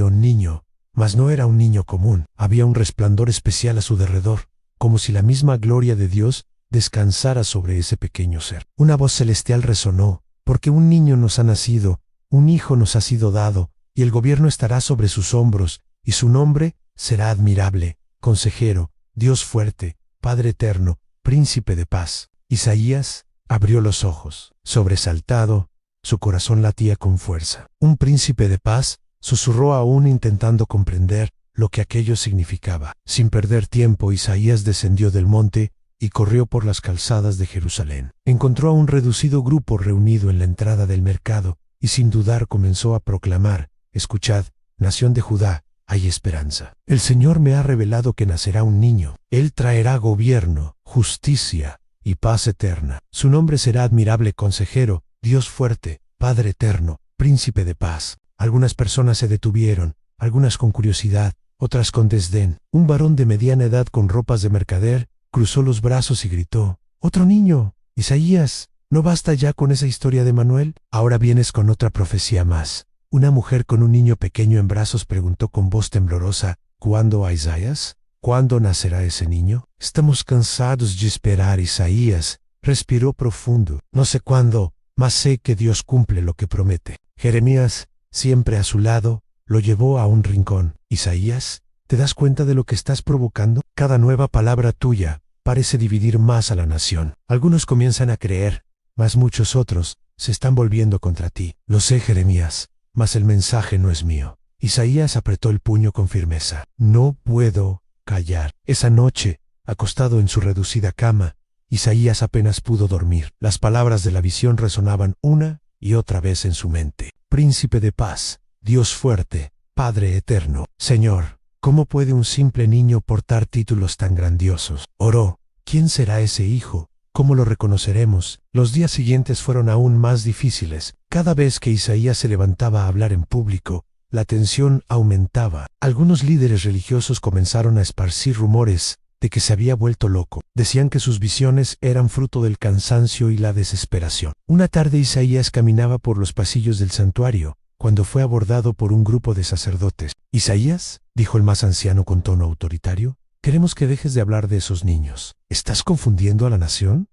un niño, mas no era un niño común. Había un resplandor especial a su derredor, como si la misma gloria de Dios descansara sobre ese pequeño ser. Una voz celestial resonó, porque un niño nos ha nacido, un hijo nos ha sido dado, y el gobierno estará sobre sus hombros, y su nombre será admirable, consejero, Dios fuerte, Padre eterno, príncipe de paz. Isaías abrió los ojos. Sobresaltado, su corazón latía con fuerza. Un príncipe de paz, susurró aún intentando comprender lo que aquello significaba. Sin perder tiempo, Isaías descendió del monte y corrió por las calzadas de Jerusalén. Encontró a un reducido grupo reunido en la entrada del mercado, y sin dudar comenzó a proclamar: escuchad, nación de Judá, hay esperanza. El Señor me ha revelado que nacerá un niño. Él traerá gobierno, justicia y paz eterna. Su nombre será admirable consejero, Dios fuerte, Padre eterno, príncipe de paz. Algunas personas se detuvieron, algunas con curiosidad, otras con desdén. Un varón de mediana edad con ropas de mercader cruzó los brazos y gritó: ¡Otro niño! Isaías, ¿no basta ya con esa historia de Manuel? Ahora vienes con otra profecía más. Una mujer con un niño pequeño en brazos preguntó con voz temblorosa: ¿Cuándo, Isaías? ¿Cuándo nacerá ese niño? Estamos cansados de esperar. Isaías respiró profundo. No sé cuándo, mas sé que Dios cumple lo que promete. Jeremías, siempre a su lado, lo llevó a un rincón. Isaías, ¿te das cuenta de lo que estás provocando? Cada nueva palabra tuya parece dividir más a la nación. Algunos comienzan a creer, mas muchos otros se están volviendo contra ti. Lo sé, Jeremías, mas el mensaje no es mío. Isaías apretó el puño con firmeza. No puedo callar. Esa noche, acostado en su reducida cama, Isaías apenas pudo dormir. Las palabras de la visión resonaban una y otra vez en su mente. Príncipe de paz, Dios fuerte, Padre eterno. Señor, ¿cómo puede un simple niño portar títulos tan grandiosos? Oró: ¿quién será ese hijo? ¿Cómo lo reconoceremos? Los días siguientes fueron aún más difíciles. Cada vez que Isaías se levantaba a hablar en público, la tensión aumentaba. Algunos líderes religiosos comenzaron a esparcir rumores de que se había vuelto loco. Decían que sus visiones eran fruto del cansancio y la desesperación. Una tarde Isaías caminaba por los pasillos del santuario, cuando fue abordado por un grupo de sacerdotes. «Isaías», dijo el más anciano con tono autoritario, «queremos que dejes de hablar de esos niños. ¿Estás confundiendo a la nación?»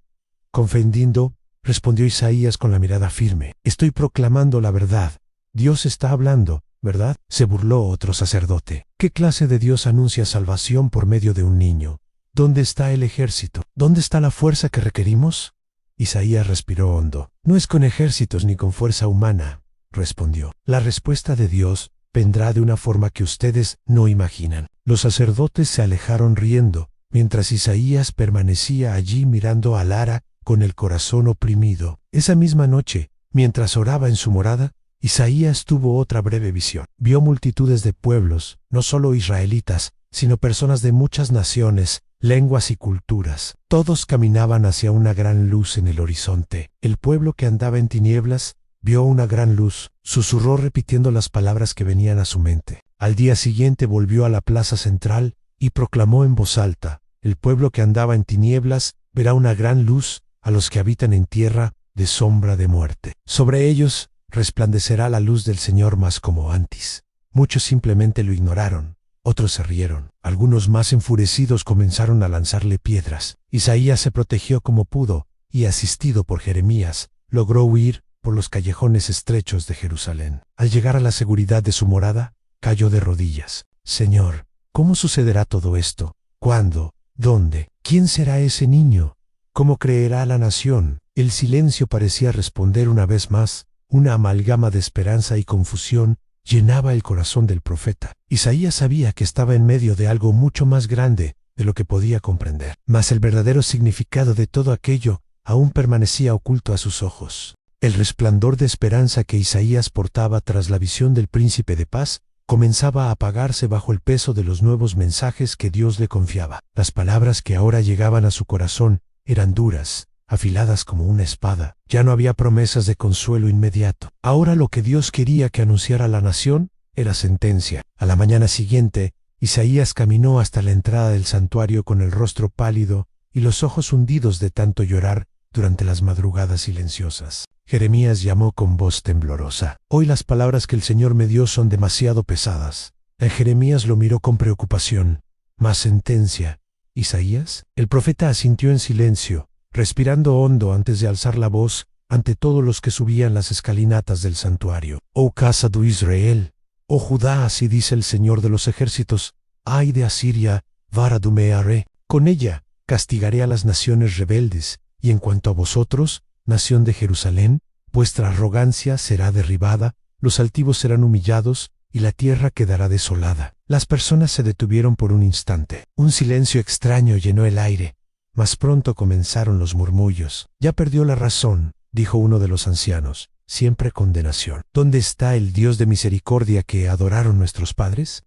«Confundiendo», respondió Isaías con la mirada firme. «Estoy proclamando la verdad. Dios está hablando, ¿verdad?», se burló otro sacerdote. «¿Qué clase de Dios anuncia salvación por medio de un niño? ¿Dónde está el ejército? ¿Dónde está la fuerza que requerimos? Isaías respiró hondo. No es con ejércitos ni con fuerza humana, respondió. La respuesta de Dios vendrá de una forma que ustedes no imaginan. Los sacerdotes se alejaron riendo, mientras Isaías permanecía allí mirando a Lara con el corazón oprimido. Esa misma noche, mientras oraba en su morada, Isaías tuvo otra breve visión. Vio multitudes de pueblos, no solo israelitas, sino personas de muchas naciones, lenguas y culturas. Todos caminaban hacia una gran luz en el horizonte. El pueblo que andaba en tinieblas vio una gran luz, susurró repitiendo las palabras que venían a su mente. Al día siguiente volvió a la plaza central y proclamó en voz alta: el pueblo que andaba en tinieblas verá una gran luz. A los que habitan en tierra de sombra de muerte, sobre ellos resplandecerá la luz del Señor más como antes. Muchos simplemente lo ignoraron, otros se rieron. Algunos más enfurecidos comenzaron a lanzarle piedras. Isaías se protegió como pudo y, asistido por Jeremías, logró huir por los callejones estrechos de Jerusalén. Al llegar a la seguridad de su morada, cayó de rodillas. Señor, ¿cómo sucederá todo esto? ¿Cuándo? ¿Dónde? ¿Quién será ese niño? ¿Cómo creerá la nación? El silencio parecía responder una vez más. Una amalgama de esperanza y confusión llenaba el corazón del profeta. Isaías sabía que estaba en medio de algo mucho más grande de lo que podía comprender. Mas el verdadero significado de todo aquello aún permanecía oculto a sus ojos. El resplandor de esperanza que Isaías portaba tras la visión del príncipe de paz comenzaba a apagarse bajo el peso de los nuevos mensajes que Dios le confiaba. Las palabras que ahora llegaban a su corazón eran duras, afiladas como una espada. Ya no había promesas de consuelo inmediato. Ahora lo que Dios quería que anunciara a la nación era sentencia. A la mañana siguiente, Isaías caminó hasta la entrada del santuario con el rostro pálido y los ojos hundidos de tanto llorar durante las madrugadas silenciosas. Jeremías llamó con voz temblorosa: hoy las palabras que el Señor me dio son demasiado pesadas. Jeremías lo miró con preocupación. ¿Más sentencia, Isaías? El profeta asintió en silencio, respirando hondo antes de alzar la voz ante todos los que subían las escalinatas del santuario. Oh casa de Israel, oh Judá, así dice el Señor de los ejércitos: ay de Asiria, vara me haré. Con ella castigaré a las naciones rebeldes, y en cuanto a vosotros, nación de Jerusalén, vuestra arrogancia será derribada, los altivos serán humillados, y la tierra quedará desolada. Las personas se detuvieron por un instante. Un silencio extraño llenó el aire, mas pronto comenzaron los murmullos. Ya perdió la razón, dijo uno de los ancianos. Siempre condenación. ¿Dónde está el Dios de misericordia que adoraron nuestros padres?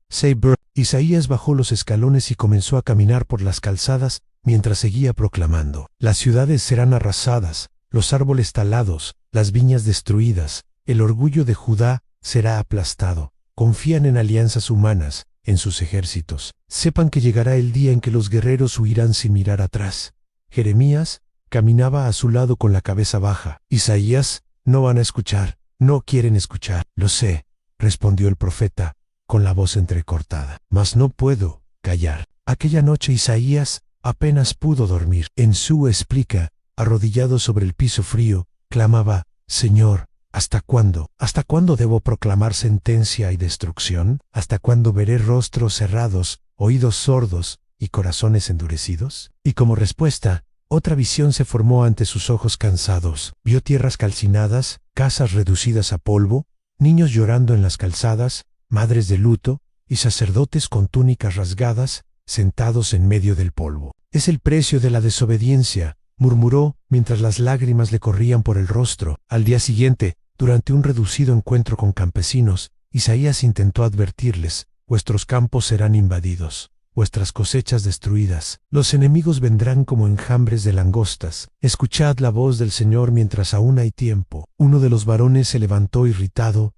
Isaías bajó los escalones y comenzó a caminar por las calzadas mientras seguía proclamando: las ciudades serán arrasadas, los árboles talados, las viñas destruidas, el orgullo de Judá será aplastado. Confían en alianzas humanas, en sus ejércitos. Sepan que llegará el día en que los guerreros huirán sin mirar atrás. Jeremías caminaba a su lado con la cabeza baja. Isaías: no van a escuchar, no quieren escuchar. Lo sé, respondió el profeta, con la voz entrecortada. Mas no puedo callar. Aquella noche Isaías apenas pudo dormir. En su explica, arrodillado sobre el piso frío, clamaba: Señor, ¿hasta cuándo? ¿Hasta cuándo debo proclamar sentencia y destrucción? ¿Hasta cuándo veré rostros cerrados, oídos sordos y corazones endurecidos? Y como respuesta, otra visión se formó ante sus ojos cansados. Vio tierras calcinadas, casas reducidas a polvo, niños llorando en las calzadas, madres de luto y sacerdotes con túnicas rasgadas, sentados en medio del polvo. Es el precio de la desobediencia, murmuró mientras las lágrimas le corrían por el rostro. Al día siguiente, durante un reducido encuentro con campesinos, Isaías intentó advertirles: vuestros campos serán invadidos, vuestras cosechas destruidas, los enemigos vendrán como enjambres de langostas. Escuchad la voz del Señor mientras aún hay tiempo. Uno de los varones se levantó irritado: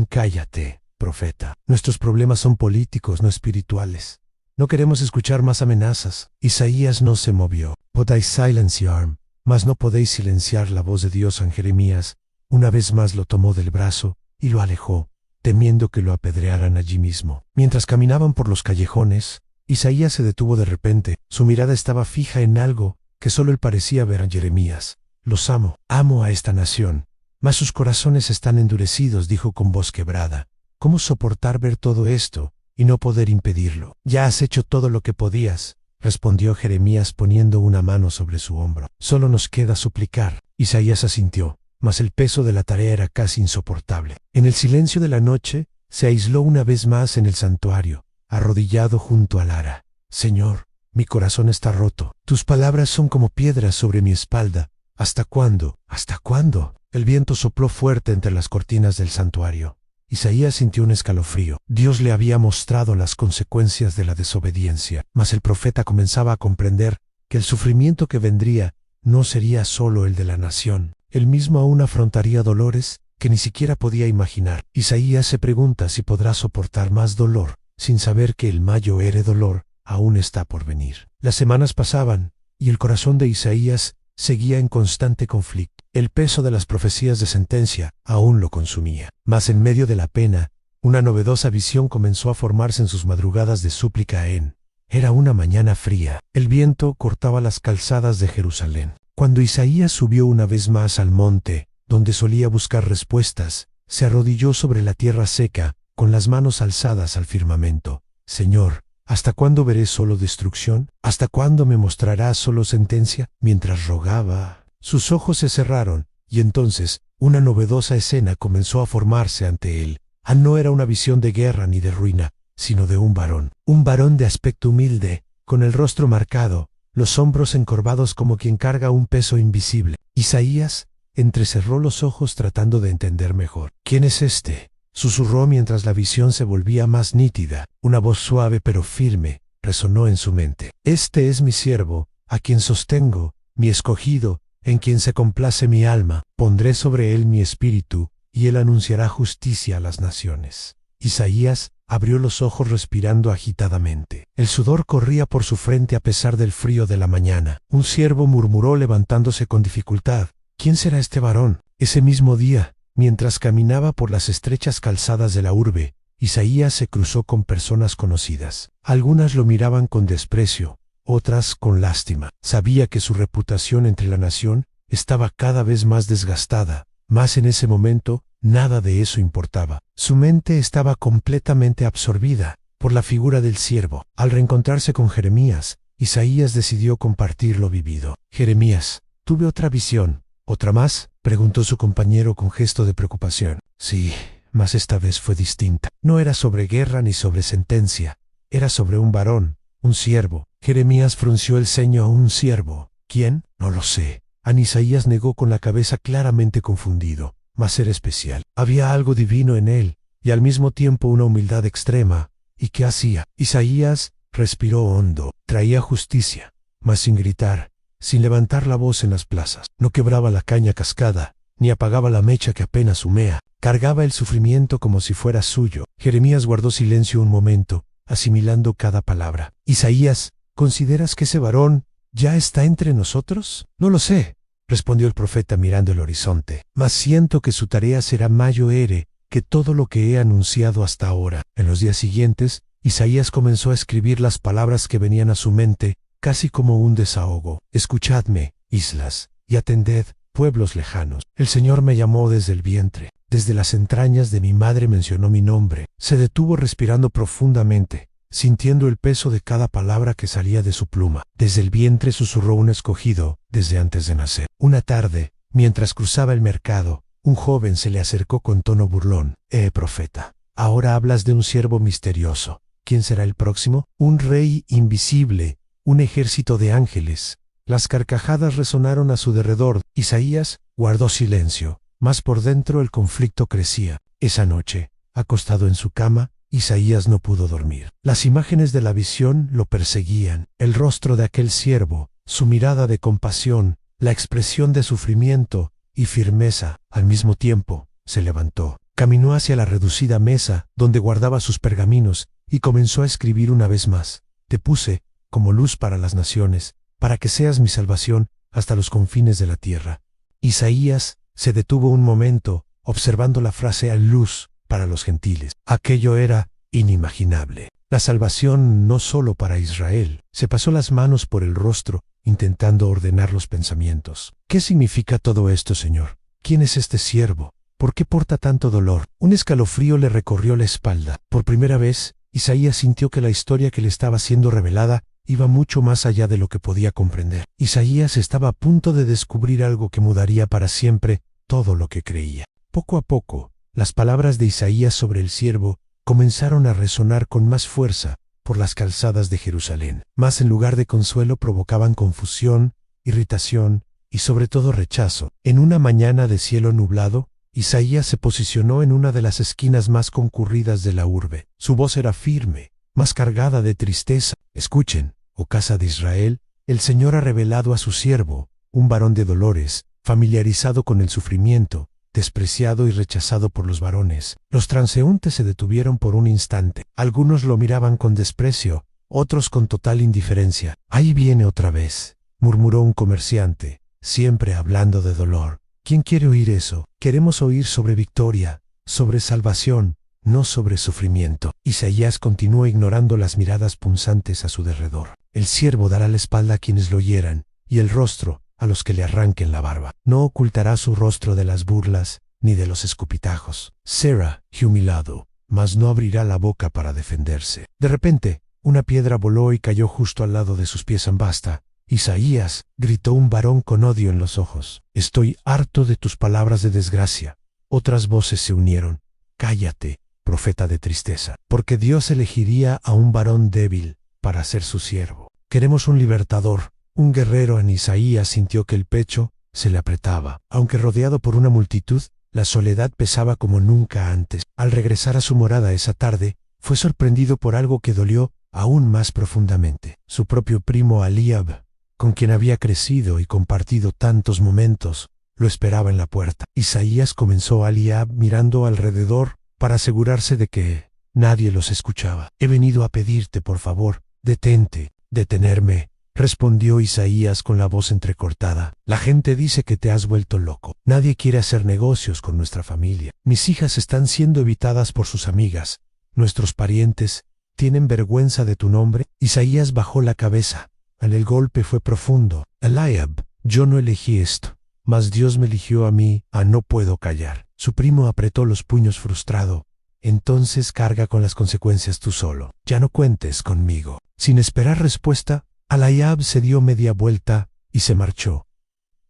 cállate, profeta. Nuestros problemas son políticos, no espirituales. No queremos escuchar más amenazas. Isaías no se movió. But I silence your arm. Mas no podéis silenciar la voz de Dios. En Jeremías, una vez más lo tomó del brazo y lo alejó, temiendo que lo apedrearan allí mismo. Mientras caminaban por los callejones, Isaías se detuvo de repente. Su mirada estaba fija en algo que solo él parecía ver en Jeremías. Los amo a esta nación, mas sus corazones están endurecidos, dijo con voz quebrada. ¿Cómo soportar ver todo esto y no poder impedirlo? Ya has hecho todo lo que podías, respondió Jeremías poniendo una mano sobre su hombro. Solo nos queda suplicar. Isaías asintió, mas el peso de la tarea era casi insoportable. En el silencio de la noche, se aisló una vez más en el santuario, arrodillado junto al ara. Señor, mi corazón está roto. Tus palabras son como piedras sobre mi espalda. ¿Hasta cuándo? ¿Hasta cuándo? El viento sopló fuerte entre las cortinas del santuario. Isaías sintió un escalofrío. Dios le había mostrado las consecuencias de la desobediencia, mas el profeta comenzaba a comprender que el sufrimiento que vendría no sería solo el de la nación. Él mismo aún afrontaría dolores que ni siquiera podía imaginar. Isaías se pregunta si podrá soportar más dolor, sin saber que el mayor dolor aún está por venir. Las semanas pasaban, y el corazón de Isaías seguía en constante conflicto. El peso de las profecías de sentencia aún lo consumía. Mas en medio de la pena, una novedosa visión comenzó a formarse en sus madrugadas de súplica. Era una mañana fría. El viento cortaba las calzadas de Jerusalén. Cuando Isaías subió una vez más al monte, donde solía buscar respuestas, se arrodilló sobre la tierra seca, con las manos alzadas al firmamento. Señor, ¿hasta cuándo veré solo destrucción? ¿Hasta cuándo me mostrarás solo sentencia? Mientras rogaba, sus ojos se cerraron, y entonces una novedosa escena comenzó a formarse ante él. No era una visión de guerra ni de ruina, sino de un varón de aspecto humilde, con el rostro marcado, los hombros encorvados como quien carga un peso invisible. Isaías entrecerró los ojos tratando de entender mejor. ¿Quién es este?, susurró mientras la visión se volvía más nítida. Una voz suave pero firme resonó en su mente. Este es mi siervo, a quien sostengo, mi escogido, en quien se complace mi alma. Pondré sobre él mi espíritu, y él anunciará justicia a las naciones. Isaías abrió los ojos respirando agitadamente. El sudor corría por su frente a pesar del frío de la mañana. Un siervo murmuró levantándose con dificultad. ¿Quién será este varón? Ese mismo día, mientras caminaba por las estrechas calzadas de la urbe, Isaías se cruzó con personas conocidas. Algunas lo miraban con desprecio, otras con lástima. Sabía que su reputación entre la nación estaba cada vez más desgastada, mas en ese momento nada de eso importaba. Su mente estaba completamente absorbida por la figura del siervo. Al reencontrarse con Jeremías, Isaías decidió compartir lo vivido. Jeremías, tuve otra visión. ¿Otra más?, preguntó su compañero con gesto de preocupación. Sí, mas esta vez fue distinta. No era sobre guerra ni sobre sentencia. Era sobre un varón, un siervo. Jeremías frunció el ceño. ¿Un siervo? ¿Quién? No lo sé. Isaías negó con la cabeza, claramente confundido. Mas era especial. Había algo divino en él, y al mismo tiempo una humildad extrema. ¿Y qué hacía? Isaías respiró hondo. Traía justicia, mas sin gritar, sin levantar la voz en las plazas. No quebraba la caña cascada, ni apagaba la mecha que apenas humea. Cargaba el sufrimiento como si fuera suyo. Jeremías guardó silencio un momento, asimilando cada palabra. Isaías, ¿consideras que ese varón ya está entre nosotros? No lo sé, respondió el profeta mirando el horizonte. Mas siento que su tarea será mayor que todo lo que he anunciado hasta ahora. En los días siguientes, Isaías comenzó a escribir las palabras que venían a su mente, casi como un desahogo. Escuchadme, islas, y atended, pueblos lejanos. El Señor me llamó desde el vientre. Desde las entrañas de mi madre mencionó mi nombre. Se detuvo respirando profundamente, sintiendo el peso de cada palabra que salía de su pluma. Desde el vientre susurró un escogido, desde antes de nacer. Una tarde, mientras cruzaba el mercado, un joven se le acercó con tono burlón. Profeta, ahora hablas de un siervo misterioso. ¿Quién será el próximo? Un rey invisible, un ejército de ángeles. Las carcajadas resonaron a su derredor. Isaías guardó silencio, mas por dentro el conflicto crecía. Esa noche, acostado en su cama, Isaías no pudo dormir. Las imágenes de la visión lo perseguían. El rostro de aquel siervo, su mirada de compasión, la expresión de sufrimiento y firmeza. Al mismo tiempo, se levantó. Caminó hacia la reducida mesa, donde guardaba sus pergaminos, y comenzó a escribir una vez más. Te puse como luz para las naciones, para que seas mi salvación hasta los confines de la tierra. Isaías se detuvo un momento, observando la frase a luz para los gentiles. Aquello era inimaginable. La salvación no solo para Israel. Se pasó las manos por el rostro, intentando ordenar los pensamientos. ¿Qué significa todo esto, Señor? ¿Quién es este siervo? ¿Por qué porta tanto dolor? Un escalofrío le recorrió la espalda. Por primera vez, Isaías sintió que la historia que le estaba siendo revelada iba mucho más allá de lo que podía comprender. Isaías estaba a punto de descubrir algo que mudaría para siempre todo lo que creía. Poco a poco, las palabras de Isaías sobre el siervo comenzaron a resonar con más fuerza por las calzadas de Jerusalén. Mas en lugar de consuelo provocaban confusión, irritación y sobre todo rechazo. En una mañana de cielo nublado, Isaías se posicionó en una de las esquinas más concurridas de la urbe. Su voz era firme, más cargada de tristeza. Escuchen, oh casa de Israel, el Señor ha revelado a su siervo, un varón de dolores, familiarizado con el sufrimiento, despreciado y rechazado por los varones. Los transeúntes se detuvieron por un instante. Algunos lo miraban con desprecio, otros con total indiferencia. Ahí viene otra vez, murmuró un comerciante, siempre hablando de dolor. ¿Quién quiere oír eso? Queremos oír sobre victoria, sobre salvación, no sobre sufrimiento. Isaías continuó ignorando las miradas punzantes a su derredor. El siervo dará la espalda a quienes lo hieran, y el rostro a los que le arranquen la barba. No ocultará su rostro de las burlas, ni de los escupitajos. Será humillado, mas no abrirá la boca para defenderse. De repente, una piedra voló y cayó justo al lado de sus pies en basta. Isaías, gritó un varón con odio en los ojos. Estoy harto de tus palabras de desgracia. Otras voces se unieron. Cállate, profeta de tristeza, porque Dios elegiría a un varón débil para ser su siervo. Queremos un libertador, un guerrero. En Isaías sintió que el pecho se le apretaba. Aunque rodeado por una multitud, la soledad pesaba como nunca antes. Al regresar a su morada esa tarde, fue sorprendido por algo que dolió aún más profundamente. Su propio primo Eliab, con quien había crecido y compartido tantos momentos, lo esperaba en la puerta. Isaías comenzó a Eliab mirando alrededor para asegurarse de que nadie los escuchaba. He venido a pedirte, por favor, detente. Detenerme, respondió Isaías con la voz entrecortada. La gente dice que te has vuelto loco. Nadie quiere hacer negocios con nuestra familia. Mis hijas están siendo evitadas por sus amigas. Nuestros parientes tienen vergüenza de tu nombre. Isaías bajó la cabeza. El golpe fue profundo. Eliab, yo no elegí esto, mas Dios me eligió a mí. No puedo callar. Su primo apretó los puños frustrado. Entonces carga con las consecuencias tú solo. Ya no cuentes conmigo. Sin esperar respuesta, Eliab se dio media vuelta y se marchó.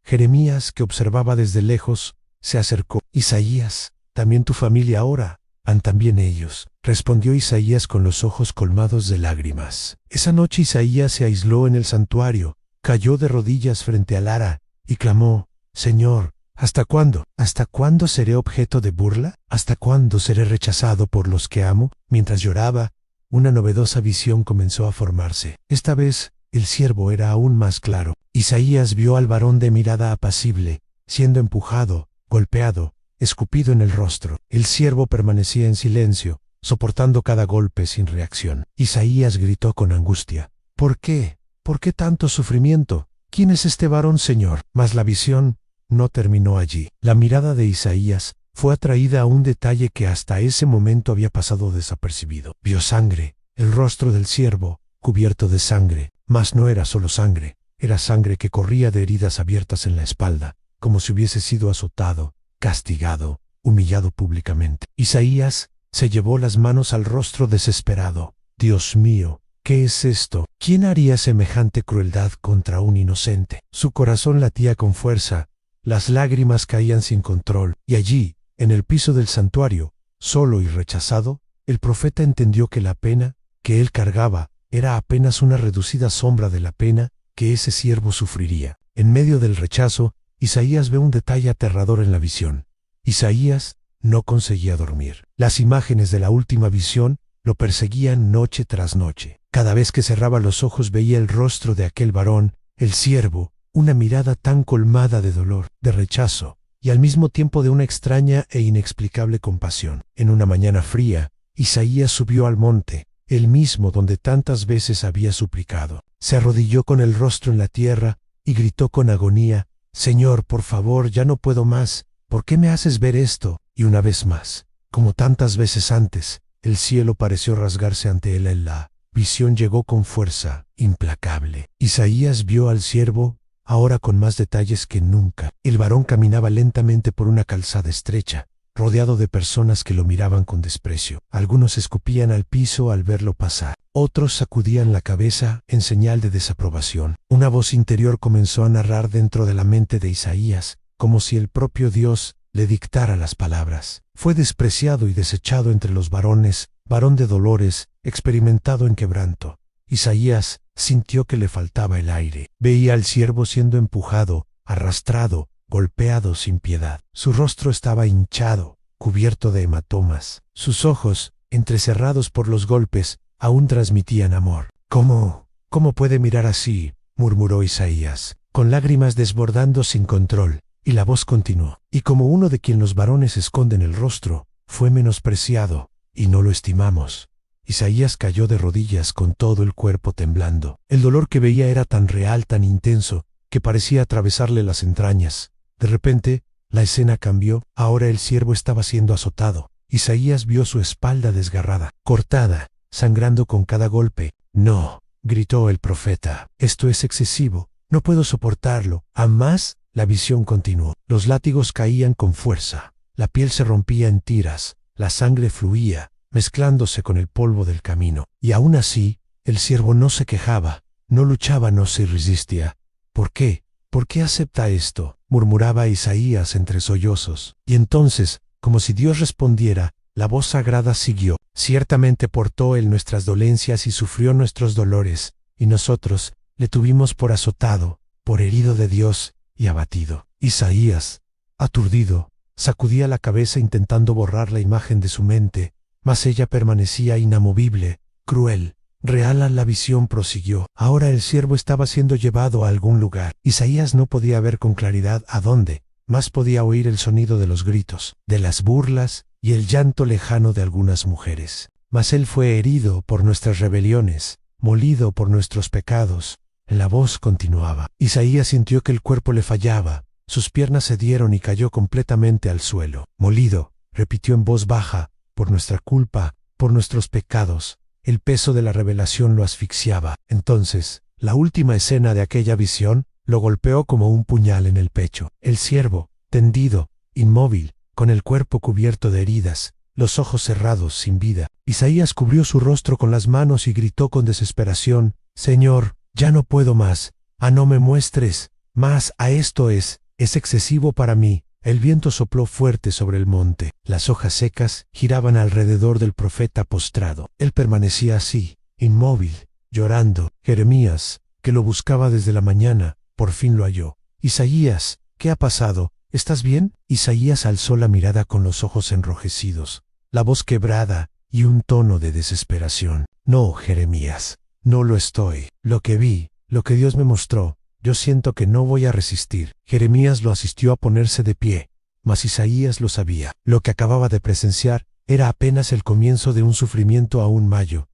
Jeremías, que observaba desde lejos, se acercó. Isaías, también tu familia ahora. También ellos, respondió Isaías con los ojos colmados de lágrimas. Esa noche Isaías se aisló en el santuario, cayó de rodillas frente al ara y clamó: Señor, ¿hasta cuándo? ¿Hasta cuándo seré objeto de burla? ¿Hasta cuándo seré rechazado por los que amo? Mientras lloraba, una novedosa visión comenzó a formarse. Esta vez, el siervo era aún más claro. Isaías vio al varón de mirada apacible, siendo empujado, golpeado, escupido en el rostro. El siervo permanecía en silencio, soportando cada golpe sin reacción. Isaías gritó con angustia: ¿Por qué? ¿Por qué tanto sufrimiento? ¿Quién es este varón, Señor? Mas la visión no terminó allí. La mirada de Isaías fue atraída a un detalle que hasta ese momento había pasado desapercibido. Vio sangre, el rostro del siervo, cubierto de sangre. Mas no era solo sangre, era sangre que corría de heridas abiertas en la espalda, como si hubiese sido azotado, castigado, humillado públicamente. Isaías se llevó las manos al rostro desesperado. Dios mío, ¿qué es esto? ¿Quién haría semejante crueldad contra un inocente? Su corazón latía con fuerza, las lágrimas caían sin control, y allí, en el piso del santuario, solo y rechazado, el profeta entendió que la pena que él cargaba era apenas una reducida sombra de la pena que ese siervo sufriría. En medio del rechazo, Isaías ve un detalle aterrador en la visión. Isaías no conseguía dormir. Las imágenes de la última visión lo perseguían noche tras noche. Cada vez que cerraba los ojos veía el rostro de aquel varón, el siervo, una mirada tan colmada de dolor, de rechazo, y al mismo tiempo de una extraña e inexplicable compasión. En una mañana fría, Isaías subió al monte, el mismo donde tantas veces había suplicado. Se arrodilló con el rostro en la tierra y gritó con agonía: Señor, por favor, ya no puedo más. ¿Por qué me haces ver esto? Y una vez más, como tantas veces antes, el cielo pareció rasgarse ante él. La visión llegó con fuerza implacable. Isaías vio al siervo, ahora con más detalles que nunca. El varón caminaba lentamente por una calzada estrecha, rodeado de personas que lo miraban con desprecio. Algunos escupían al piso al verlo pasar. Otros sacudían la cabeza en señal de desaprobación. Una voz interior comenzó a narrar dentro de la mente de Isaías, como si el propio Dios le dictara las palabras. Fue despreciado y desechado entre los varones, varón de dolores, experimentado en quebranto. Isaías sintió que le faltaba el aire. Veía al siervo siendo empujado, arrastrado, golpeado sin piedad. Su rostro estaba hinchado, cubierto de hematomas. Sus ojos, entrecerrados por los golpes, aún transmitían amor. ¿Cómo puede mirar así?, murmuró Isaías, con lágrimas desbordando sin control, y la voz continuó. Y como uno de quien los varones esconden el rostro, fue menospreciado, y no lo estimamos. Isaías cayó de rodillas con todo el cuerpo temblando. El dolor que veía era tan real, tan intenso, que parecía atravesarle las entrañas. De repente, la escena cambió. Ahora el siervo estaba siendo azotado. Isaías vio su espalda desgarrada, cortada, sangrando con cada golpe. «No», gritó el profeta, «esto es excesivo, no puedo soportarlo». Jamás la visión continuó. Los látigos caían con fuerza, la piel se rompía en tiras, la sangre fluía, mezclándose con el polvo del camino. Y aún así, el siervo no se quejaba, no luchaba, no se resistía. «¿Por qué? ¿Por qué acepta esto?», murmuraba Isaías entre sollozos. Y entonces, como si Dios respondiera, la voz sagrada siguió: «Ciertamente portó él nuestras dolencias y sufrió nuestros dolores, y nosotros le tuvimos por azotado, por herido de Dios y abatido». Isaías, aturdido, sacudía la cabeza intentando borrar la imagen de su mente, mas ella permanecía inamovible, cruel, real. La visión prosiguió. Ahora el siervo estaba siendo llevado a algún lugar. Isaías no podía ver con claridad a dónde, mas podía oír el sonido de los gritos, de las burlas y el llanto lejano de algunas mujeres. Mas él fue herido por nuestras rebeliones, molido por nuestros pecados. La voz continuaba. Isaías sintió que el cuerpo le fallaba, sus piernas cedieron y cayó completamente al suelo. «Molido», repitió en voz baja, «por nuestra culpa, por nuestros pecados». El peso de la revelación lo asfixiaba. Entonces, la última escena de aquella visión lo golpeó como un puñal en el pecho. El siervo, tendido, inmóvil, con el cuerpo cubierto de heridas, los ojos cerrados, sin vida. Isaías cubrió su rostro con las manos y gritó con desesperación: «Señor, ya no puedo más. No me muestres más. Esto es excesivo para mí». El viento sopló fuerte sobre el monte. Las hojas secas giraban alrededor del profeta postrado. Él permanecía así, inmóvil, llorando. Jeremías, que lo buscaba desde la mañana, por fin lo halló. «Isaías, ¿qué ha pasado? ¿Estás bien?». Isaías alzó la mirada con los ojos enrojecidos, la voz quebrada y un tono de desesperación. «No, Jeremías, no lo estoy. Lo que vi, lo que Dios me mostró, yo siento que no voy a resistir». Jeremías lo asistió a ponerse de pie, mas Isaías lo sabía. Lo que acababa de presenciar era apenas el comienzo de un sufrimiento aún mayor.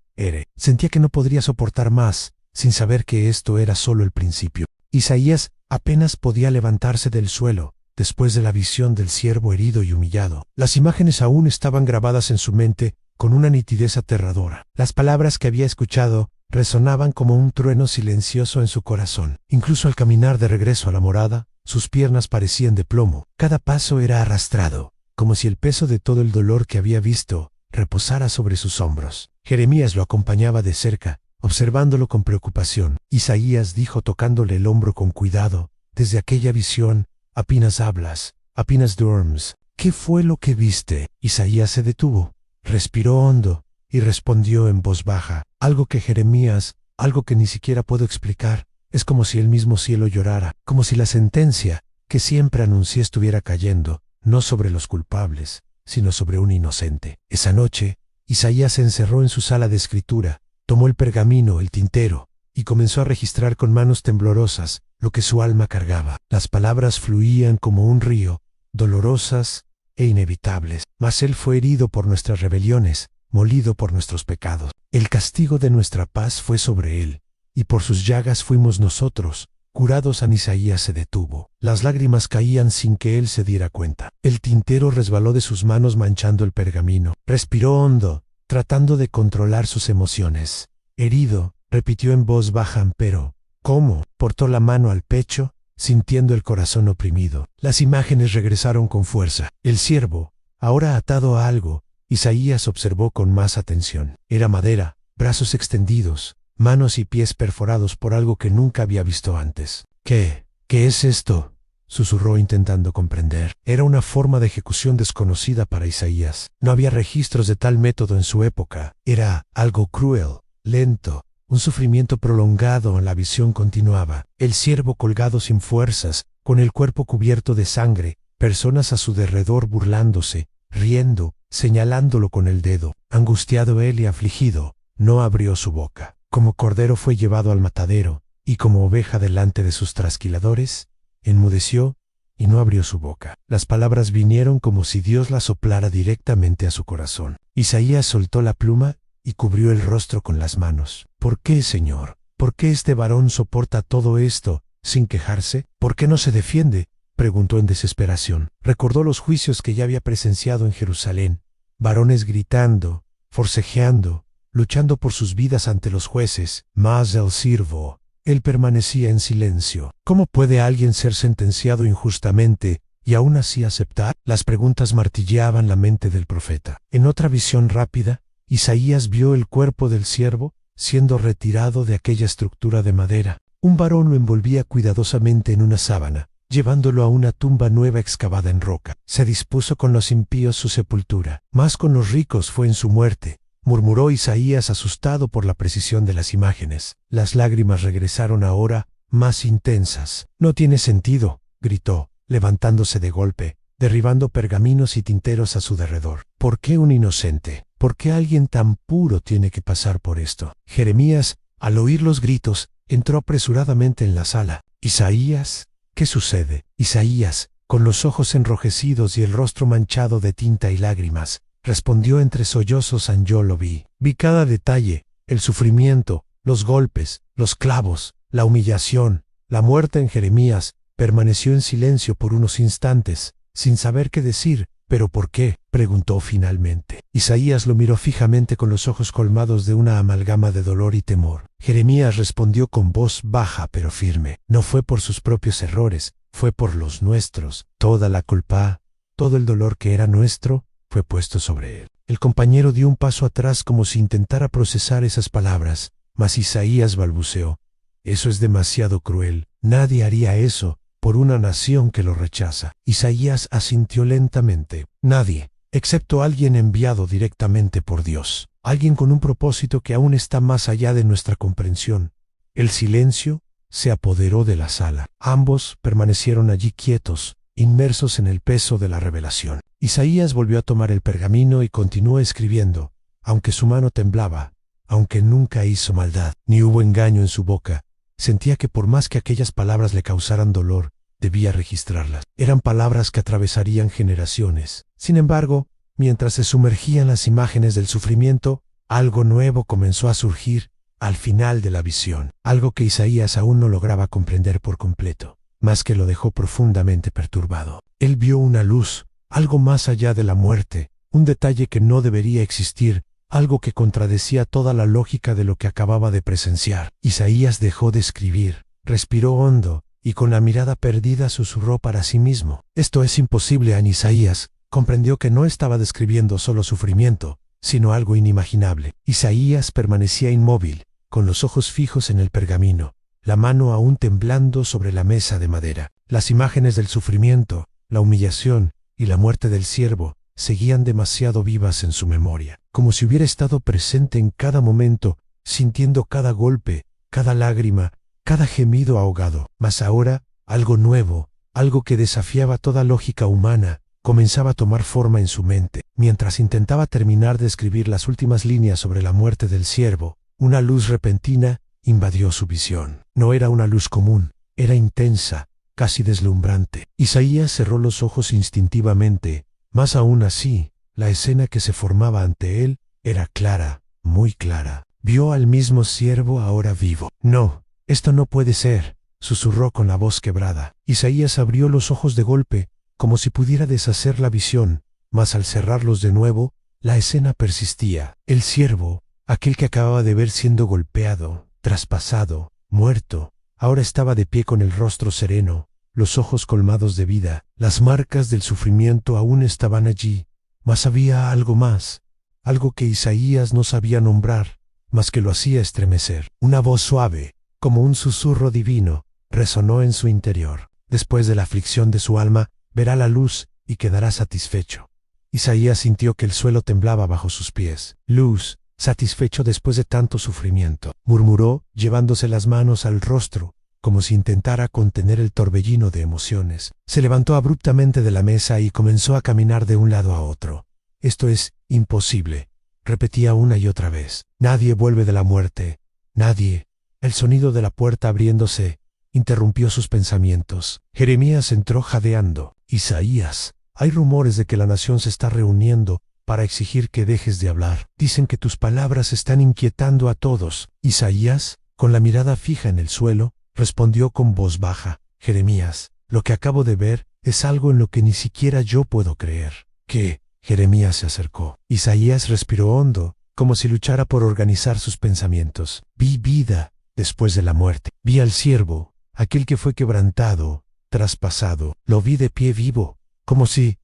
Sentía que no podría soportar más, sin saber que esto era solo el principio. Isaías apenas podía levantarse del suelo, después de la visión del siervo herido y humillado. Las imágenes aún estaban grabadas en su mente con una nitidez aterradora. Las palabras que había escuchado resonaban como un trueno silencioso en su corazón. Incluso al caminar de regreso a la morada, sus piernas parecían de plomo. Cada paso era arrastrado, como si el peso de todo el dolor que había visto reposara sobre sus hombros. Jeremías lo acompañaba de cerca, observándolo con preocupación. Isaías dijo tocándole el hombro con cuidado: «Desde aquella visión, apenas hablas, apenas duermes. ¿Qué fue lo que viste?». Isaías se detuvo, respiró hondo y respondió en voz baja: «Algo que Jeremías, algo que ni siquiera puedo explicar. Es como si el mismo cielo llorara, como si la sentencia que siempre anuncié estuviera cayendo, no sobre los culpables, sino sobre un inocente». Esa noche, Isaías se encerró en su sala de escritura, tomó el pergamino, el tintero, y comenzó a registrar con manos temblorosas lo que su alma cargaba. Las palabras fluían como un río, dolorosas e inevitables. «Mas él fue herido por nuestras rebeliones, molido por nuestros pecados. El castigo de nuestra paz fue sobre él, y por sus llagas fuimos nosotros curados». Isaías se detuvo. Las lágrimas caían sin que él se diera cuenta. El tintero resbaló de sus manos manchando el pergamino. Respiró hondo, tratando de controlar sus emociones. «Herido», repitió en voz baja, «pero ¿cómo?». Portó la mano al pecho, sintiendo el corazón oprimido. Las imágenes regresaron con fuerza. El siervo, ahora atado a algo. Isaías observó con más atención. Era madera, brazos extendidos, manos y pies perforados por algo que nunca había visto antes. ¿Qué es esto?, susurró intentando comprender. Era una forma de ejecución desconocida para Isaías. No había registros de tal método en su época. Era algo cruel, lento, un sufrimiento prolongado. La visión continuaba. El ciervo colgado sin fuerzas, con el cuerpo cubierto de sangre, personas a su derredor burlándose, riendo, señalándolo con el dedo. Angustiado él y afligido, no abrió su boca. Como cordero fue llevado al matadero, y como oveja delante de sus trasquiladores, enmudeció y no abrió su boca. Las palabras vinieron como si Dios las soplara directamente a su corazón. Isaías soltó la pluma y cubrió el rostro con las manos. ¿Por qué, Señor? ¿Por qué este varón soporta todo esto sin quejarse? ¿Por qué no se defiende?, preguntó en desesperación. Recordó los juicios que ya había presenciado en Jerusalén. Varones gritando, forcejeando, luchando por sus vidas ante los jueces. Mas el siervo, él permanecía en silencio. ¿Cómo puede alguien ser sentenciado injustamente y aún así aceptar? Las preguntas martilleaban la mente del profeta. En otra visión rápida, Isaías vio el cuerpo del siervo siendo retirado de aquella estructura de madera. Un varón lo envolvía cuidadosamente en una sábana, llevándolo a una tumba nueva excavada en roca. Se dispuso con los impíos su sepultura, más con los ricos fue en su muerte, murmuró Isaías asustado por la precisión de las imágenes. Las lágrimas regresaron ahora, más intensas. No tiene sentido, gritó, levantándose de golpe, derribando pergaminos y tinteros a su derredor. ¿Por qué un inocente? ¿Por qué alguien tan puro tiene que pasar por esto? Jeremías, al oír los gritos, entró apresuradamente en la sala. Isaías, ¿qué sucede? Isaías, con los ojos enrojecidos y el rostro manchado de tinta y lágrimas, respondió entre sollozos: yo lo vi. Vi cada detalle, el sufrimiento, los golpes, los clavos, la humillación, la muerte. En Jeremías permaneció en silencio por unos instantes, sin saber qué decir. ¿Pero por qué?, preguntó finalmente. Isaías lo miró fijamente con los ojos colmados de una amalgama de dolor y temor. Jeremías respondió con voz baja pero firme: no fue por sus propios errores, fue por los nuestros. Toda la culpa, todo el dolor que era nuestro, fue puesto sobre él. El compañero dio un paso atrás como si intentara procesar esas palabras, mas Isaías balbuceó: eso es demasiado cruel. Nadie haría eso por una nación que lo rechaza. Isaías asintió lentamente. Nadie, excepto alguien enviado directamente por Dios. Alguien con un propósito que aún está más allá de nuestra comprensión. El silencio se apoderó de la sala. Ambos permanecieron allí quietos, inmersos en el peso de la revelación. Isaías volvió a tomar el pergamino y continuó escribiendo, aunque su mano temblaba, aunque nunca hizo maldad, ni hubo engaño en su boca. Sentía que por más que aquellas palabras le causaran dolor, debía registrarlas. Eran palabras que atravesarían generaciones. Sin embargo, mientras se sumergían las imágenes del sufrimiento, algo nuevo comenzó a surgir al final de la visión. Algo que Isaías aún no lograba comprender por completo, mas que lo dejó profundamente perturbado. Él vio una luz, algo más allá de la muerte, un detalle que no debería existir, algo que contradecía toda la lógica de lo que acababa de presenciar. Isaías dejó de escribir, respiró hondo, y con la mirada perdida susurró para sí mismo: esto es imposible. En Isaías comprendió que no estaba describiendo solo sufrimiento, sino algo inimaginable. Isaías permanecía inmóvil, con los ojos fijos en el pergamino, la mano aún temblando sobre la mesa de madera. Las imágenes del sufrimiento, la humillación y la muerte del siervo seguían demasiado vivas en su memoria, como si hubiera estado presente en cada momento, sintiendo cada golpe, cada lágrima, cada gemido ahogado. Mas ahora, algo nuevo, algo que desafiaba toda lógica humana, comenzaba a tomar forma en su mente. Mientras intentaba terminar de escribir las últimas líneas sobre la muerte del siervo, una luz repentina invadió su visión. No era una luz común, era intensa, casi deslumbrante. Isaías cerró los ojos instintivamente, mas aún así, la escena que se formaba ante él era clara, muy clara. Vio al mismo siervo ahora vivo. No, esto no puede ser, susurró con la voz quebrada. Isaías abrió los ojos de golpe, como si pudiera deshacer la visión, mas al cerrarlos de nuevo, la escena persistía. El siervo, aquel que acababa de ver siendo golpeado, traspasado, muerto, ahora estaba de pie con el rostro sereno, los ojos colmados de vida. Las marcas del sufrimiento aún estaban allí, Mas había algo más, algo que Isaías no sabía nombrar, mas que lo hacía estremecer. Una voz suave, como un susurro divino, resonó en su interior. Después de la aflicción de su alma, verá la luz y quedará satisfecho. Isaías sintió que el suelo temblaba bajo sus pies. Luz, satisfecho después de tanto sufrimiento, murmuró, llevándose las manos al rostro, como si intentara contener el torbellino de emociones. Se levantó abruptamente de la mesa y comenzó a caminar de un lado a otro. Esto es imposible, repetía una y otra vez. Nadie vuelve de la muerte. Nadie. El sonido de la puerta abriéndose interrumpió sus pensamientos. Jeremías entró jadeando. Isaías, hay rumores de que la nación se está reuniendo para exigir que dejes de hablar. Dicen que tus palabras están inquietando a todos. Isaías, con la mirada fija en el suelo, respondió con voz baja: Jeremías, lo que acabo de ver es algo en lo que ni siquiera yo puedo creer. ¿Qué? Jeremías se acercó. Isaías respiró hondo, como si luchara por organizar sus pensamientos. Vi vida después de la muerte. Vi al siervo, aquel que fue quebrantado, traspasado. Lo vi de pie vivo, como si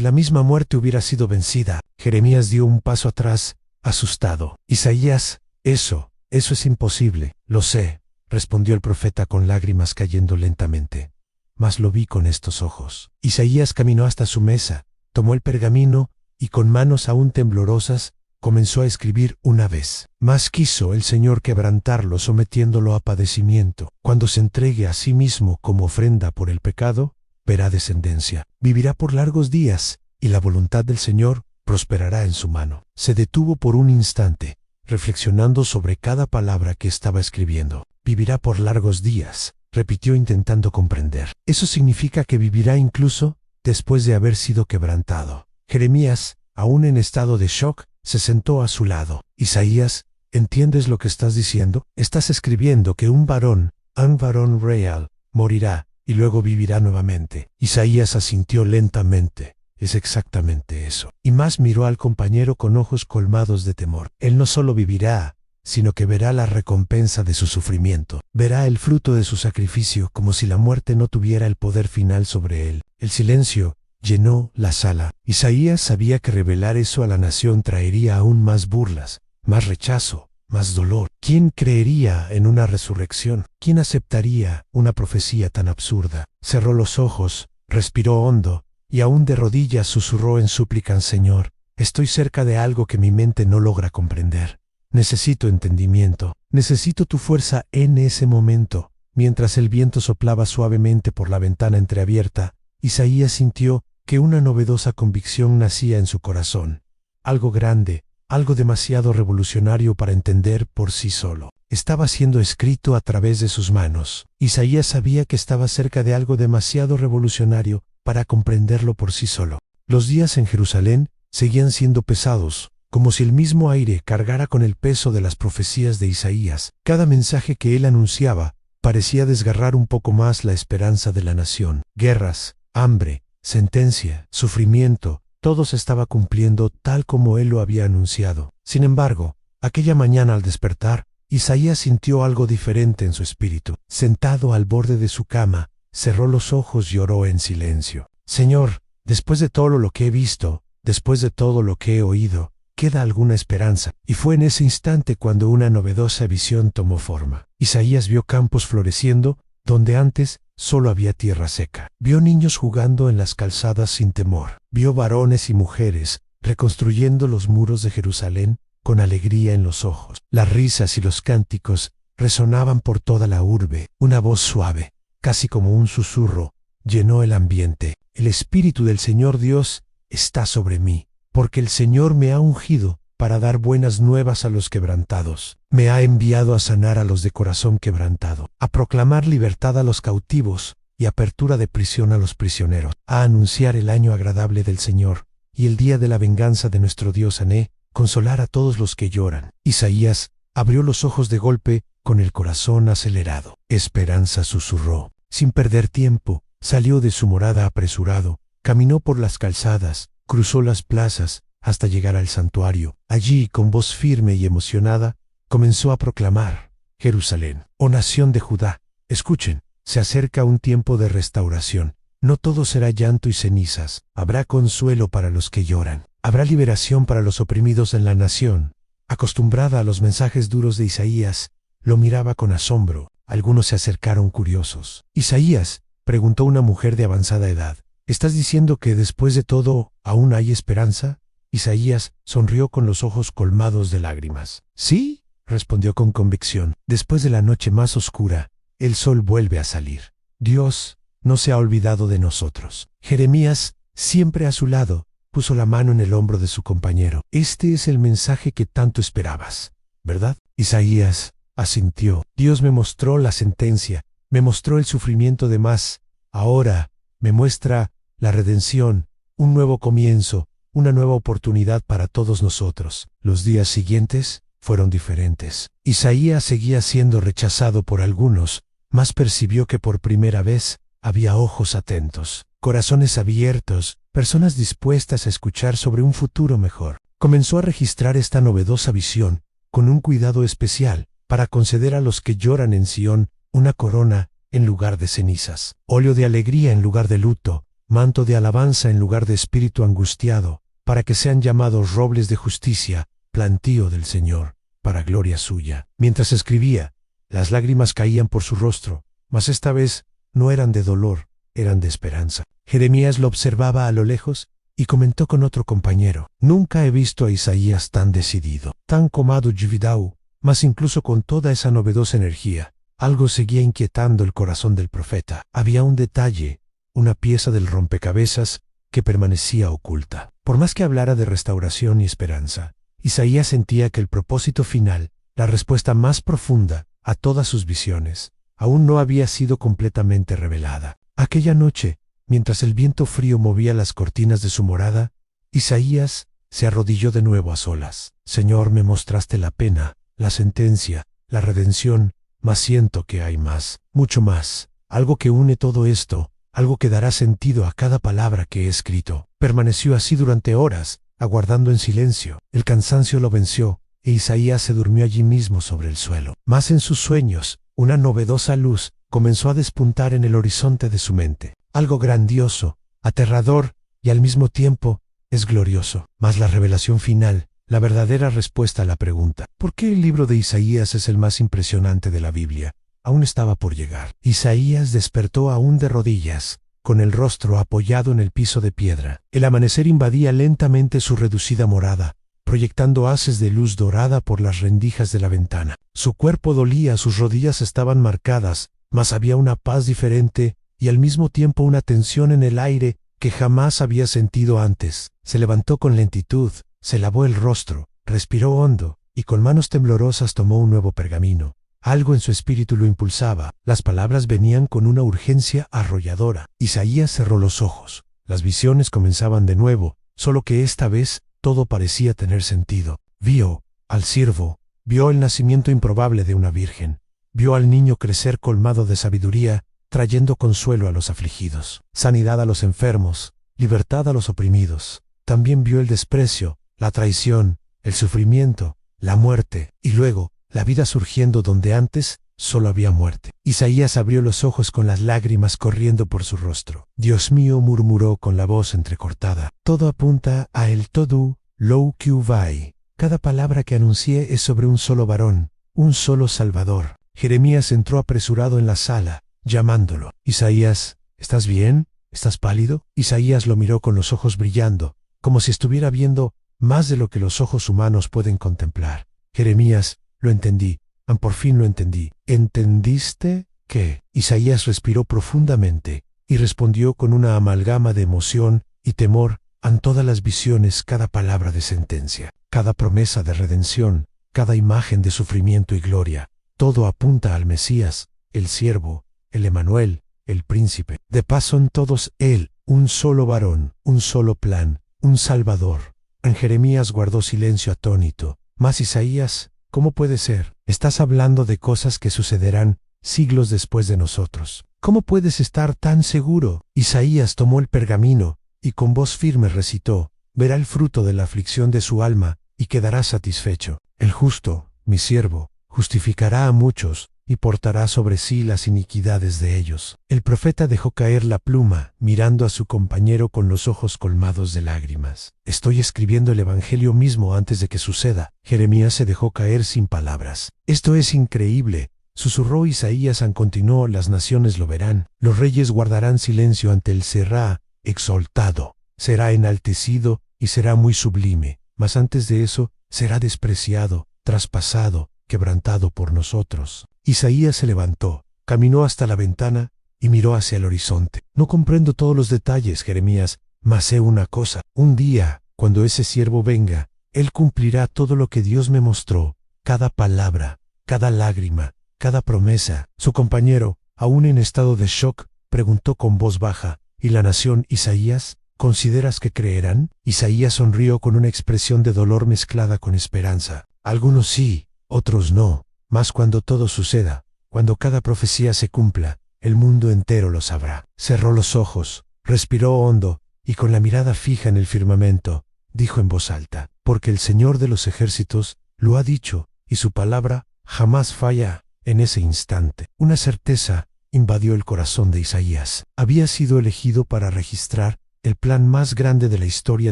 la misma muerte hubiera sido vencida. Jeremías dio un paso atrás, asustado. Isaías, eso es imposible. Lo sé, respondió el profeta con lágrimas cayendo lentamente. Mas lo vi con estos ojos. Isaías caminó hasta su mesa, tomó el pergamino y con manos aún temblorosas comenzó a escribir una vez. Mas quiso el Señor quebrantarlo, sometiéndolo a padecimiento. Cuando se entregue a sí mismo como ofrenda por el pecado, verá descendencia. Vivirá por largos días, y la voluntad del Señor prosperará en su mano. Se detuvo por un instante, reflexionando sobre cada palabra que estaba escribiendo. Vivirá por largos días, repitió intentando comprender. Eso significa que vivirá incluso después de haber sido quebrantado. Jeremías, aún en estado de shock, se sentó a su lado. Isaías, ¿entiendes lo que estás diciendo? Estás escribiendo que un varón real, morirá y luego vivirá nuevamente. Isaías asintió lentamente. Es exactamente eso. Y más miró al compañero con ojos colmados de temor. Él no solo vivirá, sino que verá la recompensa de su sufrimiento. Verá el fruto de su sacrificio, como si la muerte no tuviera el poder final sobre él. El silencio llenó la sala. Isaías sabía que revelar eso a la nación traería aún más burlas, más rechazo, más dolor. ¿Quién creería en una resurrección? ¿Quién aceptaría una profecía tan absurda? Cerró los ojos, respiró hondo, y aún de rodillas susurró en súplica: Señor, estoy cerca de algo que mi mente no logra comprender. Necesito entendimiento, necesito tu fuerza en ese momento. Mientras el viento soplaba suavemente por la ventana entreabierta, Isaías sintió que una novedosa convicción nacía en su corazón. Algo grande, algo demasiado revolucionario para entender por sí solo, estaba siendo escrito a través de sus manos. Isaías sabía que estaba cerca de algo demasiado revolucionario para comprenderlo por sí solo. Los días en Jerusalén seguían siendo pesados, como si el mismo aire cargara con el peso de las profecías de Isaías. Cada mensaje que él anunciaba parecía desgarrar un poco más la esperanza de la nación. Guerras, hambre, sentencia, sufrimiento, todo se estaba cumpliendo tal como él lo había anunciado. Sin embargo, aquella mañana al despertar, Isaías sintió algo diferente en su espíritu. Sentado al borde de su cama, cerró los ojos y oró en silencio. Señor, después de todo lo que he visto, después de todo lo que he oído, ¿queda alguna esperanza? Y fue en ese instante cuando una novedosa visión tomó forma. Isaías vio campos floreciendo donde antes solo había tierra seca. Vio niños jugando en las calzadas sin temor. Vio varones y mujeres reconstruyendo los muros de Jerusalén con alegría en los ojos. Las risas y los cánticos resonaban por toda la urbe. Una voz suave, casi como un susurro, llenó el ambiente. El Espíritu del Señor Dios está sobre mí, porque el Señor me ha ungido para dar buenas nuevas a los quebrantados. Me ha enviado a sanar a los de corazón quebrantado, a proclamar libertad a los cautivos y apertura de prisión a los prisioneros, a anunciar el año agradable del Señor y el día de la venganza de nuestro Dios, consolar a todos los que lloran. Isaías abrió los ojos de golpe con el corazón acelerado. Esperanza, susurró. Sin perder tiempo, salió de su morada apresurado, caminó por las calzadas, cruzó las plazas, hasta llegar al santuario. Allí, con voz firme y emocionada, comenzó a proclamar: Jerusalén, oh nación de Judá, escuchen, se acerca un tiempo de restauración. No todo será llanto y cenizas, habrá consuelo para los que lloran. Habrá liberación para los oprimidos en la nación. Acostumbrada a los mensajes duros de Isaías, lo miraba con asombro. Algunos se acercaron curiosos. «Isaías», preguntó una mujer de avanzada edad, «¿estás diciendo que después de todo aún hay esperanza?» Isaías sonrió con los ojos colmados de lágrimas. «Sí», respondió con convicción, «después de la noche más oscura, el sol vuelve a salir. Dios no se ha olvidado de nosotros». Jeremías, siempre a su lado, puso la mano en el hombro de su compañero. «Este es el mensaje que tanto esperabas, ¿verdad?» Isaías asintió. «Dios me mostró la sentencia, me mostró el sufrimiento de más. Ahora me muestra la redención, un nuevo comienzo, una nueva oportunidad para todos nosotros». Los días siguientes fueron diferentes. Isaías seguía siendo rechazado por algunos, mas percibió que por primera vez había ojos atentos, corazones abiertos, personas dispuestas a escuchar sobre un futuro mejor. Comenzó a registrar esta novedosa visión con un cuidado especial para conceder a los que lloran en Sión una corona en lugar de cenizas, óleo de alegría en lugar de luto, manto de alabanza en lugar de espíritu angustiado, para que sean llamados robles de justicia, plantío del Señor, para gloria suya. Mientras escribía, las lágrimas caían por su rostro, mas esta vez no eran de dolor, eran de esperanza. Jeremías lo observaba a lo lejos y comentó con otro compañero: «Nunca he visto a Isaías tan decidido, tan comado Yividau». Mas incluso con toda esa novedosa energía, algo seguía inquietando el corazón del profeta. Había un detalle, una pieza del rompecabezas que permanecía oculta. Por más que hablara de restauración y esperanza, Isaías sentía que el propósito final, la respuesta más profunda a todas sus visiones, aún no había sido completamente revelada. Aquella noche, mientras el viento frío movía las cortinas de su morada, Isaías se arrodilló de nuevo a solas. «Señor, me mostraste la pena, la sentencia, la redención, mas siento que hay más, mucho más, algo que une todo esto, algo que dará sentido a cada palabra que he escrito». Permaneció así durante horas, aguardando en silencio. El cansancio lo venció, e Isaías se durmió allí mismo sobre el suelo. Mas en sus sueños, una novedosa luz comenzó a despuntar en el horizonte de su mente. Algo grandioso, aterrador y al mismo tiempo es glorioso. Mas la revelación final, la verdadera respuesta a la pregunta ¿por qué el libro de Isaías es el más impresionante de la Biblia?, aún estaba por llegar. Isaías despertó aún de rodillas, con el rostro apoyado en el piso de piedra. El amanecer invadía lentamente su reducida morada, proyectando haces de luz dorada por las rendijas de la ventana. Su cuerpo dolía, sus rodillas estaban marcadas, mas había una paz diferente y al mismo tiempo una tensión en el aire que jamás había sentido antes. Se levantó con lentitud, se lavó el rostro, respiró hondo, y con manos temblorosas tomó un nuevo pergamino. Algo en su espíritu lo impulsaba. Las palabras venían con una urgencia arrolladora. Isaías cerró los ojos. Las visiones comenzaban de nuevo, solo que esta vez todo parecía tener sentido. Vio al siervo, vio el nacimiento improbable de una virgen, vio al niño crecer colmado de sabiduría, trayendo consuelo a los afligidos, sanidad a los enfermos, libertad a los oprimidos. También vio el desprecio, la traición, el sufrimiento, la muerte, y luego la vida surgiendo donde antes solo había muerte. Isaías abrió los ojos con las lágrimas corriendo por su rostro. «Dios mío», murmuró con la voz entrecortada, «todo apunta a el todo lo que vai. Cada palabra que anuncié es sobre un solo varón, un solo Salvador». Jeremías entró apresurado en la sala, llamándolo. «Isaías, ¿estás bien? ¿Estás pálido?» Isaías lo miró con los ojos brillando, como si estuviera viendo más de lo que los ojos humanos pueden contemplar. «Jeremías, lo entendí. Por fin lo entendí». «¿Entendiste qué?» Isaías respiró profundamente y respondió con una amalgama de emoción y temor ante todas las visiones, cada palabra de sentencia, cada promesa de redención, cada imagen de sufrimiento y gloria. Todo apunta al Mesías, el siervo, el Emanuel, el príncipe. De paso en todos él, un solo varón, un solo plan, un Salvador. En Jeremías guardó silencio atónito. Mas Isaías, ¿cómo puede ser? Estás hablando de cosas que sucederán siglos después de nosotros. ¿Cómo puedes estar tan seguro? Isaías tomó el pergamino y con voz firme recitó: «Verá el fruto de la aflicción de su alma y quedará satisfecho. El justo, mi siervo, justificará a muchos y portará sobre sí las iniquidades de ellos. El profeta dejó caer la pluma, mirando a su compañero con los ojos colmados de lágrimas. Estoy escribiendo el Evangelio mismo antes de que suceda. Jeremías se dejó caer sin palabras. Esto es increíble, susurró Isaías. Continuó: las naciones lo verán. Los reyes guardarán silencio ante él. Será exaltado, será enaltecido y será muy sublime. Mas antes de eso, será despreciado, traspasado, quebrantado por nosotros. Isaías se levantó, caminó hasta la ventana y miró hacia el horizonte. No comprendo todos los detalles, Jeremías, mas sé una cosa. Un día, cuando ese siervo venga, él cumplirá todo lo que Dios me mostró, cada palabra, cada lágrima, cada promesa. Su compañero, aún en estado de shock, preguntó con voz baja: ¿y la nación, Isaías? ¿Consideras que creerán? Isaías sonrió con una expresión de dolor mezclada con esperanza. Algunos sí, otros no. Mas cuando todo suceda, cuando cada profecía se cumpla, el mundo entero lo sabrá. Cerró los ojos, respiró hondo, y con la mirada fija en el firmamento, dijo en voz alta: porque el Señor de los ejércitos lo ha dicho, y su palabra jamás falla. En ese instante, una certeza invadió el corazón de Isaías. Había sido elegido para registrar el plan más grande de la historia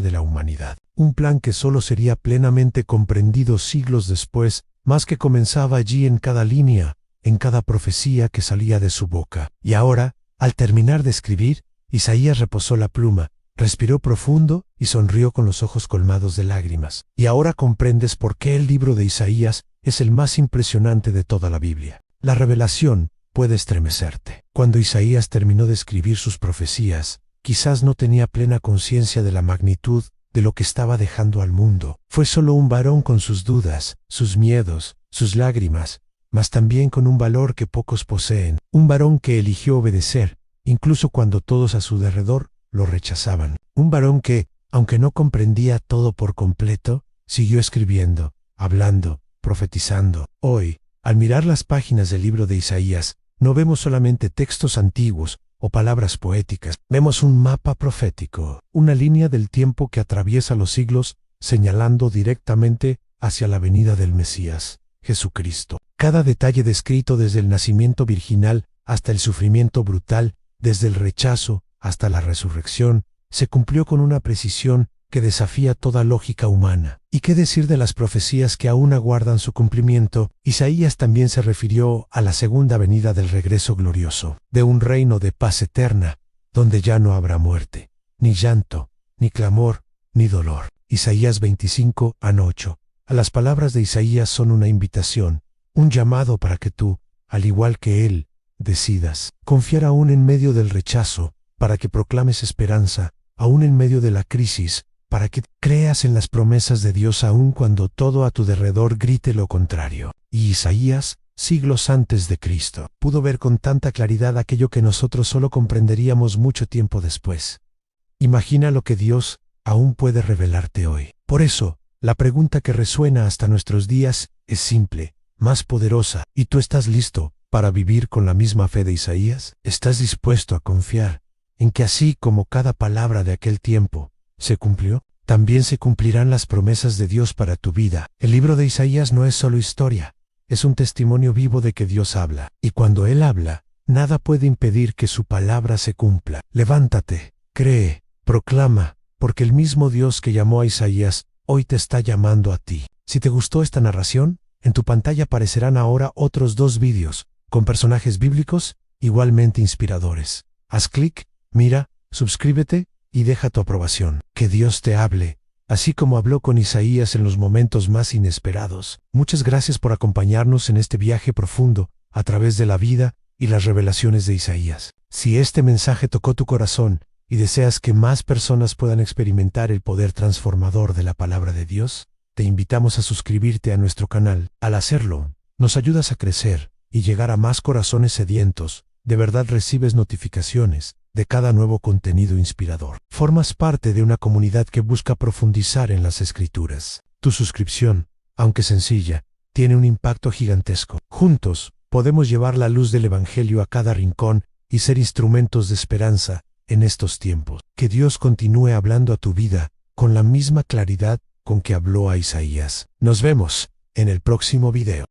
de la humanidad. Un plan que solo sería plenamente comprendido siglos después, mas que comenzaba allí en cada línea, en cada profecía que salía de su boca. Y ahora, al terminar de escribir, Isaías reposó la pluma, respiró profundo y sonrió con los ojos colmados de lágrimas. Y ahora comprendes por qué el libro de Isaías es el más impresionante de toda la Biblia. La revelación puede estremecerte. Cuando Isaías terminó de escribir sus profecías, quizás no tenía plena conciencia de la magnitud de lo que estaba dejando al mundo. Fue solo un varón con sus dudas, sus miedos, sus lágrimas, mas también con un valor que pocos poseen. Un varón que eligió obedecer, incluso cuando todos a su derredor lo rechazaban. Un varón que, aunque no comprendía todo por completo, siguió escribiendo, hablando, profetizando. Hoy, al mirar las páginas del libro de Isaías, no vemos solamente textos antiguos o palabras poéticas. Vemos un mapa profético, una línea del tiempo que atraviesa los siglos, señalando directamente hacia la venida del Mesías, Jesucristo. Cada detalle descrito, desde el nacimiento virginal hasta el sufrimiento brutal, desde el rechazo hasta la resurrección, se cumplió con una precisión que desafía toda lógica humana. ¿Y qué decir de las profecías que aún aguardan su cumplimiento? Isaías también se refirió a la segunda venida del regreso glorioso, de un reino de paz eterna, donde ya no habrá muerte, ni llanto, ni clamor, ni dolor. Isaías 25:8. A las palabras de Isaías son una invitación, un llamado para que tú, al igual que él, decidas confiar aún en medio del rechazo, para que proclames esperanza, aún en medio de la crisis, para que creas en las promesas de Dios aun cuando todo a tu derredor grite lo contrario. Y Isaías, siglos antes de Cristo, pudo ver con tanta claridad aquello que nosotros solo comprenderíamos mucho tiempo después. Imagina lo que Dios aún puede revelarte hoy. Por eso, la pregunta que resuena hasta nuestros días es simple, más poderosa. ¿Y tú estás listo para vivir con la misma fe de Isaías? ¿Estás dispuesto a confiar en que así como cada palabra de aquel tiempo se cumplió, también se cumplirán las promesas de Dios para tu vida? El libro de Isaías no es solo historia, es un testimonio vivo de que Dios habla. Y cuando Él habla, nada puede impedir que su palabra se cumpla. Levántate, cree, proclama, porque el mismo Dios que llamó a Isaías, hoy te está llamando a ti. Si te gustó esta narración, en tu pantalla aparecerán ahora otros 2 vídeos, con personajes bíblicos, igualmente inspiradores. Haz clic, mira, suscríbete, y deja tu aprobación. Que Dios te hable, así como habló con Isaías en los momentos más inesperados. Muchas gracias por acompañarnos en este viaje profundo, a través de la vida y las revelaciones de Isaías. Si este mensaje tocó tu corazón, y deseas que más personas puedan experimentar el poder transformador de la palabra de Dios, te invitamos a suscribirte a nuestro canal. Al hacerlo, nos ayudas a crecer y llegar a más corazones sedientos. De verdad recibes notificaciones de cada nuevo contenido inspirador. Formas parte de una comunidad que busca profundizar en las Escrituras. Tu suscripción, aunque sencilla, tiene un impacto gigantesco. Juntos, podemos llevar la luz del Evangelio a cada rincón y ser instrumentos de esperanza en estos tiempos. Que Dios continúe hablando a tu vida con la misma claridad con que habló a Isaías. Nos vemos en el próximo video.